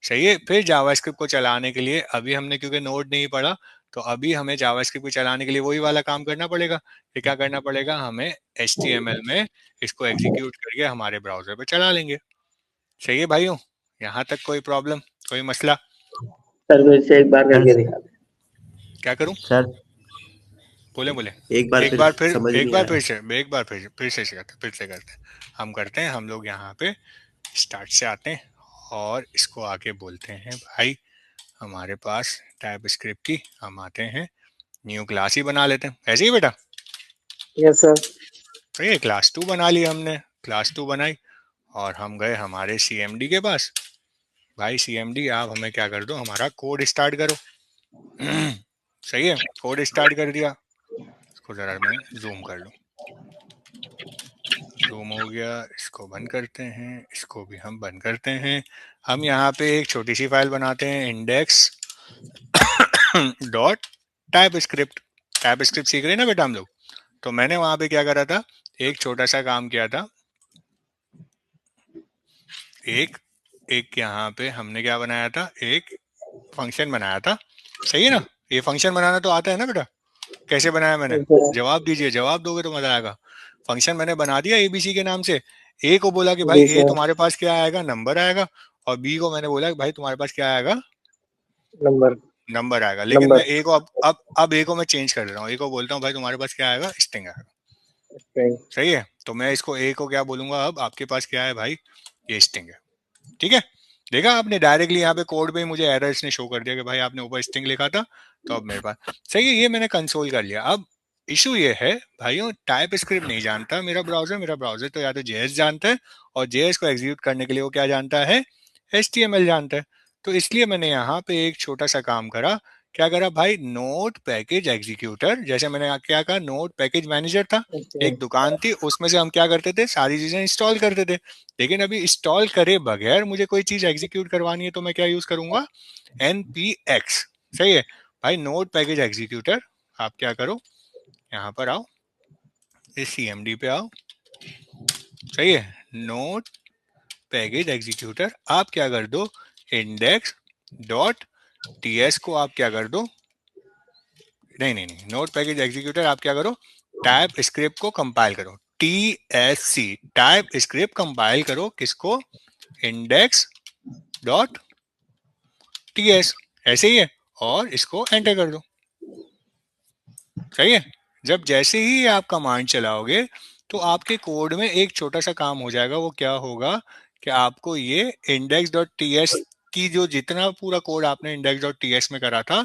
सही है, फिर जावा स्क्रिप्ट को चलाने के लिए अभी हमने क्योंकि नोड नहीं पढ़ा, तो अभी हमें जावा स्क्रिप्ट को चलाने के लिए वही वाला काम करना पड़ेगा। ये क्या करना पड़ेगा, हमें एच टी एम एल में इसको एग्जीक्यूट करके हमारे ब्राउजर पे चला लेंगे। सही है भाइयों, यहाँ तक कोई प्रॉब्लम, कोई मसला। सर को इससे एक बार सर करके दिखा दे। क्या करूं, सर बोले बोले। एक बार एक फिर बार फिर, समझ एक नहीं बार आया। फिर से, एक बार फिर से करते हैं। हम करते हैं, हम लोग यहाँ पे स्टार्ट से आते हैं और इसको आगे बोलते हैं भाई हमारे पास टाइप स्क्रिप्ट की, हम आते हैं न्यू क्लास ही बना लेते हैं, ऐसे ही बेटा। Yes, sir. तो ये क्लास 2 बना ली हमने, क्लास 2 बनाई और हम गए हमारे सी एम डी के पास। भाई सी एम डी आप हमें क्या कर दो, हमारा कोड स्टार्ट करो। सही है, कोड स्टार्ट कर दिया। इसको ज़रा मैं जूम कर लूँ, जूम हो गया। इसको बंद करते हैं, इसको भी हम बंद करते हैं। हम यहाँ पे एक छोटी सी फाइल बनाते हैं, index dot type script. Type script सीख रहे हैं ना बेटा हम लोग। तो मैंने वहाँ पे क्या करा था, एक छोटा सा काम किया था। एक एक यहाँ पे हमने क्या बनाया था, एक फंक्शन बनाया था। सही है ना, ये फंक्शन बनाना तो आता है ना बेटा। कैसे बनाया मैंने, Yes, sir. जवाब दीजिए, जवाब दोगे तो मजा आएगा। फंक्शन मैंने बना दिया एबीसी के नाम से। ए को बोला कि भाई जी ए सर. तुम्हारे पास क्या आएगा, नंबर आएगा। और बी को मैंने बोला कि भाई तुम्हारे पास क्या आएगा, Number. नंबर आएगा। लेकिन मैं Number. ए को अब ए को मैं चेंज कर देता हूँ। ए को बोलता हूँ भाई तुम्हारे पास क्या आएगा, स्ट्रिंग आएगा। String. सही है, तो मैं इसको ए को क्या बोलूंगा, अब आपके पास क्या है भाई, ये स्ट्रिंग है। ठीक है, देखा आपने डायरेक्टली यहाँ पे कोड पे मुझे एरर इसने शो कर दिया कि भाई आपने ऊपर स्ट्रिंग लिखा था, तो अब मेरे पास सही है, ये मैंने कंसोल कर लिया। अब इशू ये है भाइयों, टाइप स्क्रिप्ट नहीं जानता मेरा ब्राउजर तो या तो जेएस जानता है, और जेएस को एग्जीक्यूट करने के लिए वो क्या जानता है, एचटीएमएल जानता है। तो इसलिए मैंने यहाँ पे एक छोटा सा काम करा। क्या करा भाई, नोड पैकेज एग्जीक्यूटर, जैसे मैंने क्या कहा, नोड पैकेज मैनेजर था, Okay. एक दुकान थी, उसमें से हम क्या करते थे, सारी चीजें इंस्टॉल करते थे। लेकिन अभी इंस्टॉल करे बगैर मुझे कोई चीज एग्जीक्यूट करवानी है, तो मैं क्या यूज करूंगा, npx। सही है भाई, नोड पैकेज एग्जीक्यूटर। आप क्या करो, यहाँ पर आओ, इस सीएमडी पे आओ। सही है, नोड पैकेज एग्जीक्यूटर, आप क्या कर दो, इंडेक्स डॉट टीएस को आप क्या कर दो, नहीं, नोड पैकेज एग्जीक्यूटर आप क्या करो, टाइप स्क्रिप्ट को कंपाइल करो, टीएससी टाइप स्क्रिप्ट कंपाइल करो, किसको, इंडेक्स डॉट टीएस, ऐसे ही है, और इसको एंटर कर दो। सही है, जब जैसे ही आप कमांड चलाओगे तो आपके कोड में एक छोटा सा काम हो जाएगा। वो क्या होगा कि आपको ये इंडेक्स डॉट टीएस की जो जितना पूरा कोड आपने इंडेक्स डॉट टीएस में करा था,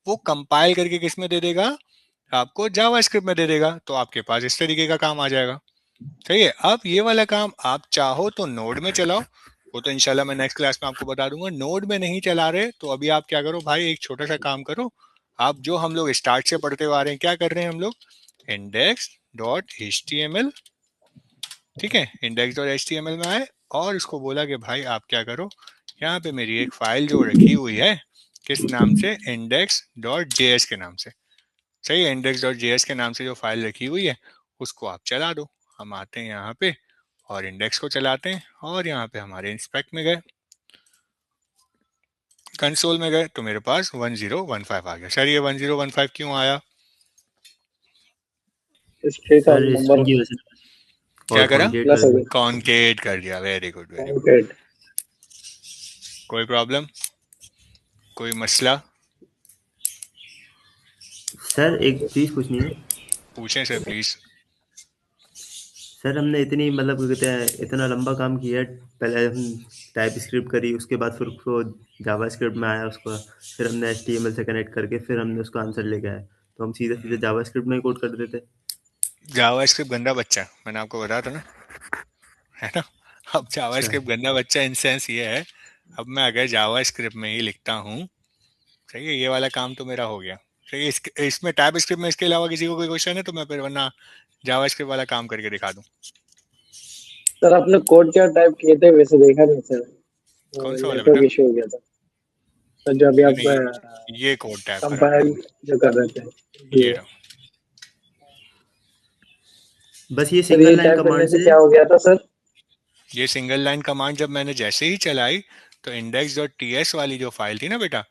वो कंपाइल करके किस में दे देगा, आपको जावास्क्रिप्ट में दे देगा, तो आपके पास इस तरीके का काम आ जाएगा। सही है। अब ये वाला काम आप चाहो तो नोड में चलाओ, वो तो इंशाल्लाह मैं नेक्स्ट क्लास में आपको बता दूंगा। नोड में नहीं चला रहे तो अभी आप क्या करो भाई, एक छोटा सा काम करो। आप जो हम लोग स्टार्ट से पढ़ते हुए आ रहे हैं, क्या कर रहे हैं हम लोग, index.html, ठीक है, index.html में आए और इसको बोला कि भाई आप क्या करो, यहाँ पे मेरी एक फाइल जो रखी हुई है, किस नाम से, index.js के नाम से। सही है, index.js के नाम से जो फाइल रखी हुई है उसको आप चला दो। हम आते हैं यहाँ पे और इंडेक्स को चलाते हैं और यहाँ पे हमारे इंस्पेक्ट में गए, कंसोल में गए, तो मेरे पास 1015 आ गया। सर ये 1015 क्यों आया? स्ट्रिंग का सर नंबर स्ट्रिंग की वजह से क्या और करा? कॉन्केट प्लस कर हो दिया। गया। कॉन्केट कर दिया। Very good, very good. Concat. कोई प्रॉब्लम, कोई मसला? सर एक चीज पूछनी है। पूछें सर प्लीज। सर हमने इतनी मतलब क्या कहते हैं इतना लंबा काम किया, पहले हम टाइप स्क्रिप्ट करी, उसके बाद फिर उसको जावा स्क्रिप्ट में आया उसको, फिर हमने HTML से कनेक्ट करके फिर हमने उसका आंसर लेके आए, तो हम सीधे सीधे जावा स्क्रिप्ट में ही कोड कर देते। जावास्क्रिप्ट गंदा बच्चा, मैंने आपको बताया था ना, है ना। अब अच्छा जावास्क्रिप्ट गंदा बच्चा इन सेंस ये है, अब मैं अगर जावास्क्रिप्ट में ही लिखता हूँ, सही है, ये वाला काम तो मेरा हो गया। सही है, इसमें टाइप स्क्रिप्ट में इसके अलावा किसी को कोई क्वेश्चन है तो मैं फिर वरना जावास्क्रिप्ट वाला काम करके दिखा दूं। सर आपने कोड क्या टाइप किए थे, वैसे देखा नहीं सर, कौन सा वाला नेटवर्क बेटा? इशू हो गया था सर, जो अभी नहीं आप नहीं, ये कोड टाइप करा था कंपाइल मैंने, जो कर रहे थे ये ये। रहा। बस ये सर ये सिंगल लाइन टाइप करने कमांड से से। क्या हो गया था सर? ये सिंगल लाइन कमांड जब मैंने जैसे ही चलाई तो index.ts वाली जो फाइल थी ना बेटा,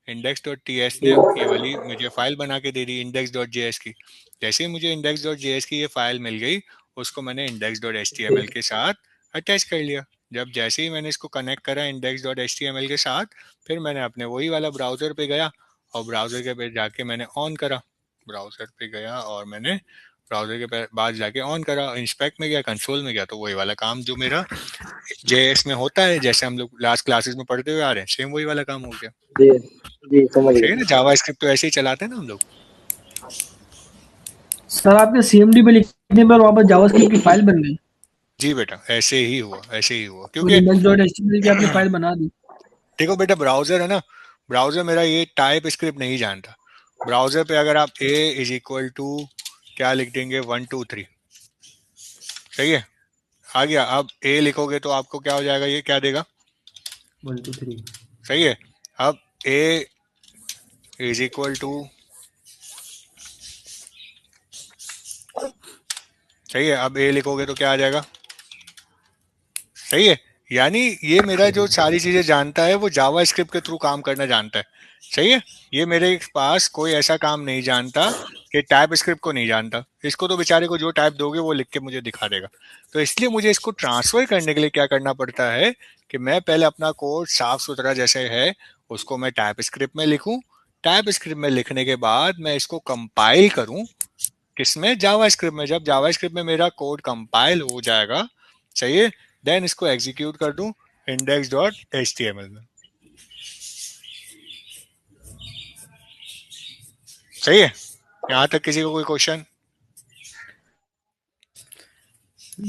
index.ts ने ये वाली मुझे फाइल बना के दे दी index.js की। जैसे ही मुझे index.js की ये फाइल मिल गई, उसको मैंने index.html के साथ अटैच कर लिया। जब जैसे ही मैंने इसको कनेक्ट करा index.html के साथ, फिर मैंने अपने वही वाला ब्राउजर पे गया और ब्राउजर के पे जाके मैंने ऑन करा, ब्राउजर पे गया और मैंने ब्राउजर के बाद जाके ऑन करा, इंस्पेक्ट में गया, कंसोल में गया, तो वही वाला काम जो मेरा जेएस में होता है, जैसे हम लोग लास्ट क्लासेस में पढ़ते हुए आ रहे हैं, सेम वही वाला काम हो गया। जी जी समझ सही है गया। ना, जावास्क्रिप्ट तो ऐसे ही चलाते हैं ना हम लोग। सर आपके सीएमडी पे लिखने पर वापस जावास्क्रिप्ट की फाइल बन गई, जी बेटा, ऐसे ही हुआ, ऐसे ही हुआ, और क्योंकि index.html की आपने फाइल बना दी। देखो बेटा, ब्राउजर है ना, ब्राउजर मेरा ये टाइप स्क्रिप्ट नहीं जानता। ब्राउजर पे अगर आप a इज इक्वल टू क्या लिख देंगे, 123, सही है, आ गया। अब a लिखोगे तो आपको क्या हो जाएगा, ये क्या देगा, 1 2 3। सही है। अब a इज इक्वल टू, सही है, अब a लिखोगे तो क्या आ जाएगा, सही है। यानी ये मेरा जो सारी चीजें जानता है वो जावा स्क्रिप्ट के थ्रू काम करना जानता है, सही है। ये मेरे पास कोई ऐसा काम नहीं जानता कि टाइप स्क्रिप्ट को नहीं जानता। इसको तो बेचारे को जो टाइप दोगे वो लिख के मुझे दिखा देगा। तो इसलिए मुझे इसको ट्रांसफर करने के लिए क्या करना पड़ता है कि मैं पहले अपना कोड साफ सुथरा जैसे है उसको मैं टाइप स्क्रिप्ट में लिखूं, टाइप स्क्रिप्ट में लिखने के बाद मैं इसको कंपाइल करूं, किसमें, जावा स्क्रिप्ट में। जब जावा स्क्रिप्ट में मेरा कोड कंपाइल हो जाएगा, सही है, देन इसको एग्जीक्यूट कर दूं index.html में, सही है। यहाँ तक किसी को कोई क्वेश्चन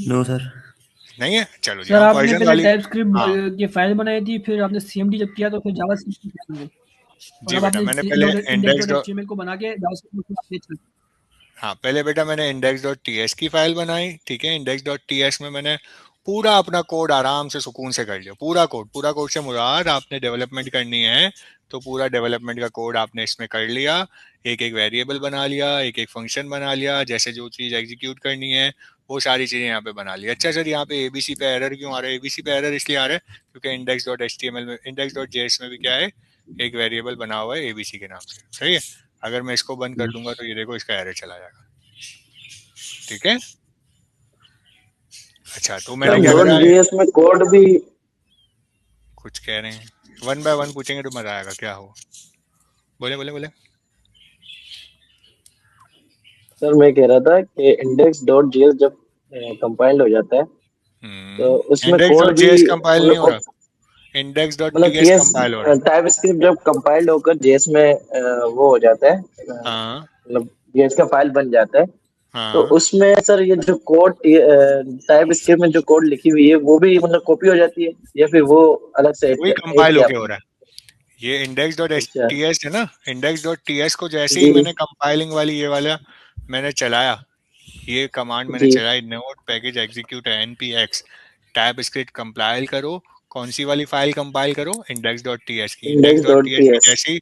नो सर। नहीं है? चलो जी, सर हम आपने वर्जन पहले वाली, टाइप स्क्रिप्ट हाँ की फाइल बनाई थी, फिर आपने सीएमडी जब किया तो फिर जावास्क्रिप्ट की फाइल बन गई, और जी अब बेटा, आपने मैंने पहले index.html को बना के जावास्क्रिप्ट। हाँ पहले बेटा मैंने index.ts की फाइल बनाई, ठीक है। index.ts में मैंने पूरा अपना कोड आराम से सुकून से कर लिया, पूरा कोड, पूरा कोड से मुराद आपने डेवलपमेंट करनी है तो पूरा डेवलपमेंट का कोड आपने इसमें कर लिया, एक एक वेरिएबल बना लिया, एक एक फंक्शन बना लिया, जैसे जो चीज़ एग्जीक्यूट करनी है वो सारी चीज़ें यहाँ पे बना ली। अच्छा सर, यहाँ पे एबीसी पे एरर क्यों आ रहा है? एबीसी पे एरर इसलिए आ रहा है क्योंकि index.html में, index.js में भी क्या है, एक वेरिएबल बना हुआ है एबीसी के नाम से, सही है। अगर मैं इसको बंद कर दूंगा तो ये देखो इसका एरर चला जाएगा, ठीक है। अच्छा, तो मैंने क्या करा है, JS में कोड भी। कुछ कह रहे हैं, वन बाय वन पूछेंगे तो मजा आएगा, क्या हो, बोले बोले बोले। सर मैं कह रहा था कि index.js जब कंपाइल्ड हो जाता है तो उसमें कोड भी index.js कंपाइल नहीं हो रहा, मतलब index.ts टीएस कंपाइल हो रहा है। टाइप स्क्रिप्ट जब कंपाइल्ड होकर जेएस में वो हो जाता है हाँ मतलब जेएस का फाइल बन जाता है। तो हाँ, उसमें सर ये जो कोड टाइप स्क्रिप्ट में जो कोड लिखी हुई है वो भी मतलब कॉपी हो जाती है, या फिर वो अलग से वही ऐड कंपाइल किया होके हो आपने? रहा है। ये इंडेक्स डॉट एस अच्छा। टी एस है ना, इंडेक्स डॉट टी एस को जैसे ही जी मैंने कंपाइलिंग वाली ये वाला मैंने चलाया, ये कमांड मैंने जी। चलाई, note package execute npx type script compile करो। कौन सी वाली फाइल कंपाइल करो? इंडेक्स डॉट टी एस की। Index index dot dot T S P की एस। जैसी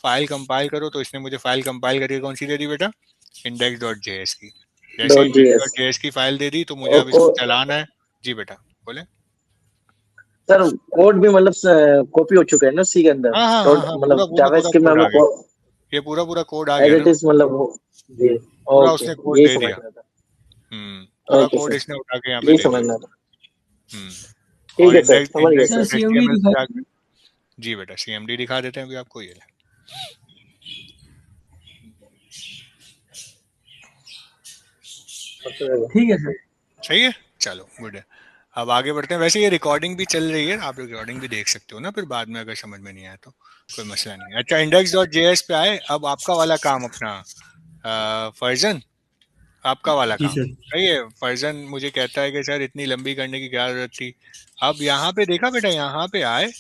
फाइल कंपाइल करो तो इसने मुझे फाइल कंपाइल करके कौन सी दे दी बेटा? इंडेक्स डॉट जेएस की। जैसे dot G index dot S. JS की फाइल दे दी तो मुझे और अब इसको चलाना है। जी बेटा, बोले। सर कोड भी मतलब कॉपी हो चुका है ना सी के अंदर, हाँ हाँ हाँ डॉट हाँ, पूरा मतलब पूरा जावा पूरा स्क्रिप्ट में कोड हम आ गया। लोग ये पूरा पूरा कोड आ एज गया इट ना, इज मतलब वो। जी। पूरा ओके, उसने कोड यही दे दिया। समझना था। पूरा ओके कोड सर, इसने उठा के यहाँ पे यही दे दिया। समझना था। हम्म ठीक और है सर, इंडेक्स समझ गया index sir sir. Dot CMD HTML पे दिखाई। जाके। जी बेटा, सीएमडी दिखा देते हैं अभी आपको, ये ले। ठीक है सर। सही है, चलो गुड है। अब आगे बढ़ते हैं। वैसे ये रिकॉर्डिंग भी चल रही है, आप रिकॉर्डिंग भी देख सकते हो ना, फिर बाद में अगर समझ में नहीं आया तो कोई मसला नहीं है। अच्छा, इंडेक्स डॉट जेएस पे आए, अब आपका वाला काम अपना फर्जन, आपका वाला जी काम। सर। सही है, फर्जन मुझे कहता है कि सर इतनी लंबी करने की क्या जरूरत थी। अब यहाँ पे देखा बेटा, यहाँ पे आए,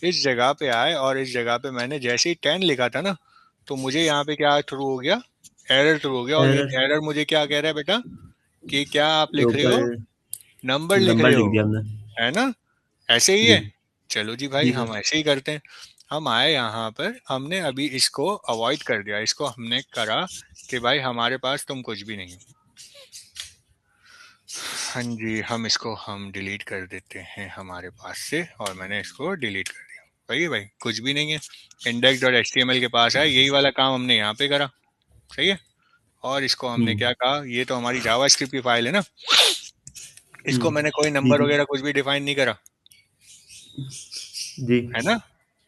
इस जगह पे आए, और इस जगह पे मैंने जैसे ही 10 लिखा था ना, तो मुझे यहाँ पे क्या थ्रू हो गया? एरर थ्रू हो गया। और ये एरर। एरर मुझे क्या कह रहा है बेटा? कि क्या आप लिख रहे ऊपर हो? नंबर लिख नंबर रहे लिख हो, दिया हमने। है ना? ऐसे ही जी। है। चलो जी भाई, जी हम सर। ऐसे ही करते हैं। हम आए यहाँ पर, हमने अभी इसको अवॉइड कर दिया, इसको हमने करा कि भाई हमारे पास तुम कुछ भी नहीं हो। हाँ जी, हम इसको हम डिलीट कर देते हैं हमारे पास से, और मैंने इसको डिलीट कर दिया। भाई भाई कुछ भी नहीं है। Index dot H T M L के पास है, यही वाला काम हमने यहाँ पे करा। सही है। और इसको हमने क्या कहा? ये तो हमारी जावा स्क्रिप्ट की फाइल है ना, इसको मैंने कोई जी नंबर जी। वगैरह कुछ भी डिफाइन नहीं करा, जी। है ना?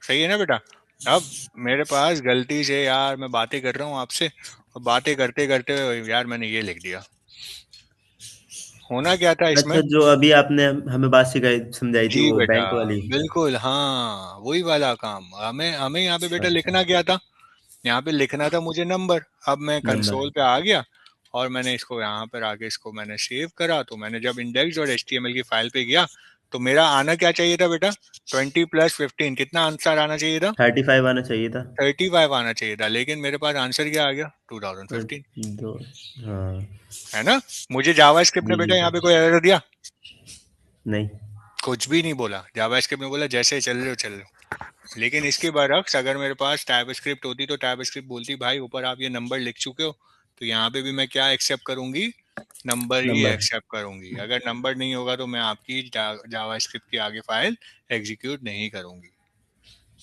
सही है ना बेटा? अब मेरे पास गलती से यार मैं बातें कर रहा हूँ आपसे, और बातें करते करते यार मैंने ये लिख दिया। होना क्या था इसमें? अच्छा, जो अभी आपने हमें बात सिखाई समझाई थी जी वो बेटा, बैंक वाली। बिल्कुल, हाँ वही वाला काम। हमें हमें यहाँ पे बेटा अच्छा। लिखना क्या था? यहाँ पे लिखना था मुझे नंबर। अब मैं नंबर। कंसोल पे आ गया, और मैंने इसको यहाँ पर आके इसको मैंने सेव करा। तो मैंने जब index dot H T M L की फाइल पे गया, तो मेरा आना क्या चाहिए था बेटा? 20 + 15, कितना आंसर आना चाहिए था? 35 आना चाहिए था। 35 आना चाहिए था, लेकिन मेरे पास आंसर क्या आ गया? 2015। दो। हाँ। है ना? मुझे जावा स्क्रिप्ट ने जी जी बेटा यहाँ पे सर। कोई एरर दिया? नहीं। कुछ भी नहीं बोला। जावा स्क्रिप्ट ने बोला जैसे चल रहे हो चल रहे हो। लेकिन इसके बरक्स अगर मेरे पास टाइप स्क्रिप्ट होती, तो टाइप स्क्रिप्ट बोलती भाई ऊपर आप ये नंबर लिख चुके हो, तो यहाँ पे भी मैं क्या एक्सेप्ट करूंगी? नंबर ही नंबर। एक्सेप्ट करूंगी। अगर नंबर नहीं होगा तो मैं आपकी जावा स्क्रिप्ट की आगे फाइल एग्जीक्यूट नहीं करूंगी।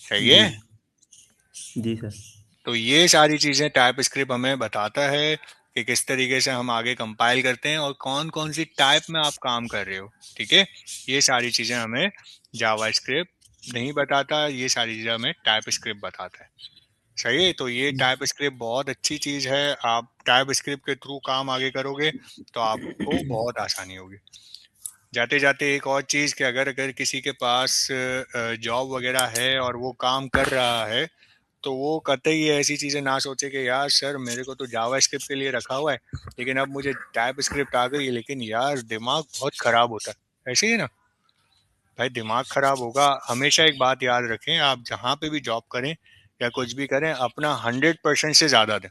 सही जी। है। जी सर। तो ये सारी चीजें टाइप स्क्रिप्ट हमें बताता है कि किस तरीके से हम आगे कंपाइल करते हैं, और कौन कौन सी टाइप में आप काम कर रहे हो। ठीक है, ये सारी चीजें हमें जावा स्क्रिप्ट नहीं बताता, ये सारी चीजें हमें टाइप स्क्रिप्ट बताता है। सही है। तो ये टाइप स्क्रिप्ट बहुत अच्छी चीज है। आप टाइप स्क्रिप्ट के थ्रू काम आगे करोगे तो आपको बहुत आसानी होगी। जाते जाते एक और चीज, कि अगर अगर किसी के पास जॉब वगैरह है और वो काम कर रहा है, तो वो कतई ये ऐसी चीजें ना सोचे कि यार सर मेरे को तो जावा स्क्रिप्ट के लिए रखा हुआ है, लेकिन अब मुझे टाइप स्क्रिप्ट आ गई है, लेकिन यार दिमाग बहुत खराब होता है। ऐसे ही है ना भाई, दिमाग खराब होगा। हमेशा एक बात याद रखें, आप जहाँ पे भी जॉब करें या कुछ भी करें, अपना 100% से ज्यादा दें।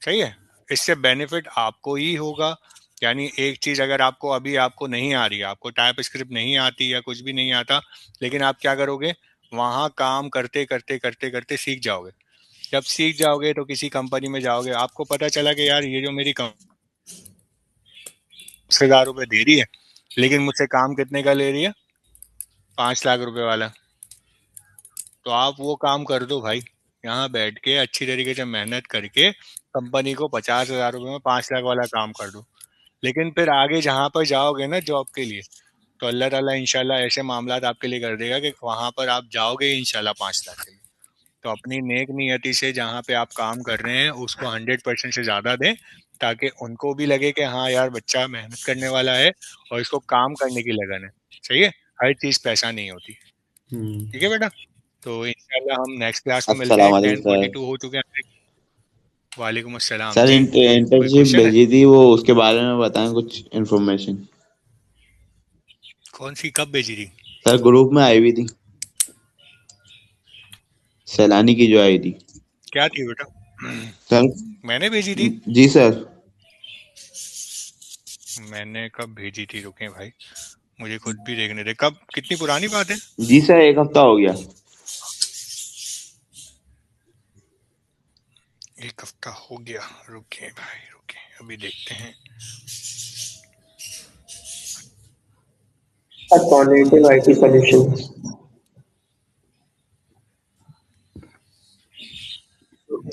सही है। इससे बेनिफिट आपको ही होगा। यानी एक चीज अगर आपको अभी आपको नहीं आ रही है, आपको टाइप स्क्रिप्ट नहीं आती या कुछ भी नहीं आता, लेकिन आप क्या करोगे? वहां काम करते करते करते करते सीख जाओगे। जब सीख जाओगे तो किसी कंपनी में जाओगे, आपको पता चला कि यार ये जो मेरी कंपनी 10,000 रुपये दे रही है, लेकिन मुझसे काम कितने का ले रही है? 5 लाख रुपए वाला। तो आप वो काम कर दो भाई, यहाँ बैठ के अच्छी तरीके से मेहनत करके कंपनी को 50,000 रुपये में 5 लाख वाला काम कर दो। लेकिन फिर आगे जहाँ पर जाओगे ना जॉब के लिए, तो अल्लाह ताला इंशाल्लाह ऐसे मामलात आपके लिए कर देगा कि वहां पर आप जाओगे इंशाल्लाह 5 लाख के लिए। तो अपनी नेक नियति से जहाँ पे आप काम कर रहे हैं उसको 100% से ज्यादा दें, ताकि उनको भी लगे कि हाँ यार बच्चा मेहनत करने वाला है और इसको काम करने की लगन है। सही है। हर चीज पैसा नहीं होती। ठीक है बेटा। तो इंशाल्लाह हम नेक्स्ट क्लास में मिलते अस्सलाम हैं। वालेकुम टेन फोर्टी सर। टू हो चुके हैं। वालेकुम अस्सलाम सर जी। कोई इंटर्नशिप क्वेश्चन है? भेजी थी, वो उसके बारे में बताएं कुछ इन्फॉर्मेशन। कौन सी, कब भेजी थी? सर ग्रुप में आई हुई थी, सैलानी की जो आई थी। क्या थी बेटा? सर मैंने भेजी थी? जी सर। मैंने कब भेजी थी, रुके भाई, मुझे खुद भी देखने दे। कब, कितनी पुरानी बात है? जी सर, एक हफ्ता हो गया। एक हफ्ता हो गया, रुके भाई रुके, अभी देखते हैं। Cognitive IT solutions.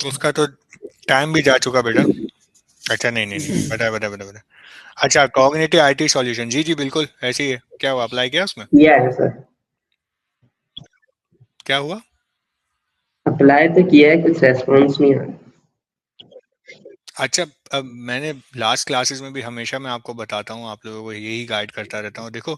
उसका तो टाइम भी जा चुका बेटा। अच्छा नहीं नहीं नहीं, बता बता बता बता। अच्छा, कॉग्निटिव आईटी सॉल्यूशन, जी जी बिल्कुल ऐसे ही है। क्या हुआ, अप्लाई किया उसमें? किया है सर, क्या हुआ? अप्लाई तो किया है, कुछ रेस्पॉन्स नहीं आया। अच्छा, अब मैंने लास्ट क्लासेस में भी हमेशा मैं आपको बताता हूँ, आप लोगों को यही गाइड करता रहता हूँ। देखो,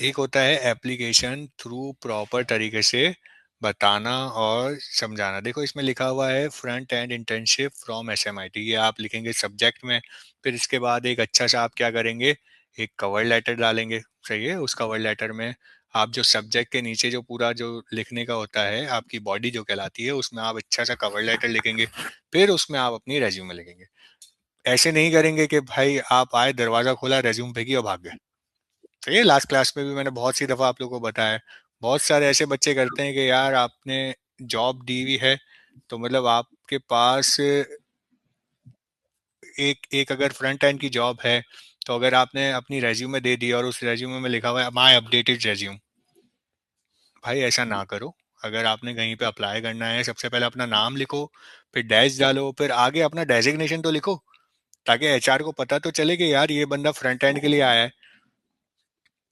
एक होता है एप्लीकेशन थ्रू प्रॉपर तरीके से बताना और समझाना। देखो इसमें लिखा हुआ है फ्रंट एंड इंटर्नशिप फ्रॉम एसएमआईटी, ये आप लिखेंगे सब्जेक्ट में। फिर इसके बाद एक अच्छा सा आप क्या करेंगे, एक कवर लेटर डालेंगे। सही है, उस कवर लेटर में आप जो सब्जेक्ट के नीचे जो पूरा जो लिखने का होता है, आपकी बॉडी जो कहलाती है, उसमें आप अच्छा सा कवर लेटर लिखेंगे। फिर उसमें आप अपनी रेज्यूमे लिखेंगे। ऐसे नहीं करेंगे कि भाई आप आए, दरवाजा खोला, रेज्यूम फेंकी और भाग गए। तो ये लास्ट क्लास में भी मैंने बहुत सी दफ़ा आप लोगों को बताया है। बहुत सारे ऐसे बच्चे करते हैं कि यार आपने जॉब दी हुई है, तो मतलब आपके पास एक एक अगर फ्रंट एंड की जॉब है, तो अगर आपने अपनी रेज्यूमे दे दी और उस रेज्यूमे में लिखा हुआ है माई अपडेटेड रेज्यूम, भाई ऐसा ना करो। अगर आपने कहीं पे अप्लाई करना है, सबसे पहले अपना नाम लिखो, फिर डैश डालो, फिर आगे अपना डेजिग्नेशन तो लिखो, ताकि एचआर को पता तो चले कि यार ये बंदा फ्रंट एंड के लिए आया है।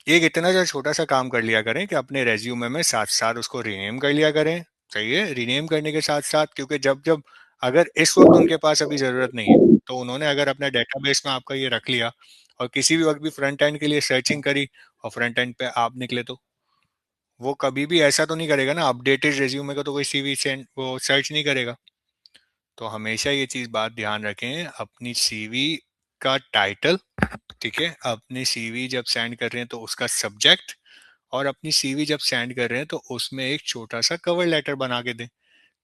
एक इतना सा छोटा सा काम कर लिया करें कि अपने रेज्यूमे में साथ साथ उसको रीनेम कर लिया करें। सही है, रीनेम करने के साथ साथ, क्योंकि जब जब अगर इस वक्त उनके पास अभी ज़रूरत नहीं है, तो उन्होंने अगर अपने डेटाबेस में आपका ये रख लिया और किसी भी वक्त भी फ्रंट एंड के लिए सर्चिंग करी और फ्रंट एंड पे आप निकले, तो वो कभी भी ऐसा तो नहीं करेगा ना, अपडेटेड रेज्यूमे का तो कोई सीवी सेंड वो सर्च नहीं करेगा। तो हमेशा ये चीज़ बात ध्यान रखें, अपनी सीवी का टाइटल, ठीक है, अपनी सीवी जब सेंड कर रहे हैं तो उसका सब्जेक्ट, और अपनी सीवी जब सेंड कर रहे हैं तो उसमें एक छोटा सा कवर लेटर बना के दें,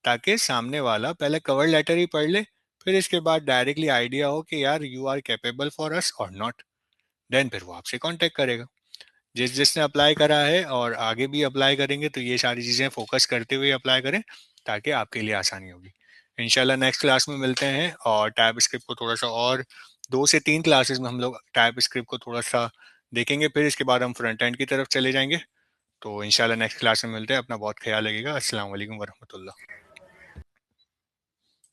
ताकि सामने वाला पहले कवर लेटर ही पढ़ ले, फिर इसके बाद डायरेक्टली आइडिया हो कि यार you are capable for us और नॉट। देन फिर वो आपसे कांटेक्ट करेगा। जिसने अप्लाई करा है और आगे भी अप्लाई करेंगे, तो ये सारी चीज़ें फोकस करते हुए अप्लाई करें, ताकि आपके लिए आसानी होगी। इंशाल्लाह नेक्स्ट क्लास में मिलते हैं, और टाइप स्क्रिप्ट को थोड़ा सा और 2 से 3 क्लासेस में हम लोग टाइप स्क्रिप्ट को थोड़ा सा देखेंगे, फिर इसके बाद हम फ्रंट एंड की तरफ चले जाएंगे। तो इंशाल्लाह नेक्स्ट क्लास में मिलते हैं। अपना बहुत ख्याल रखिएगा। अस्सलाम वालेकुम वरहमतुल्लाह।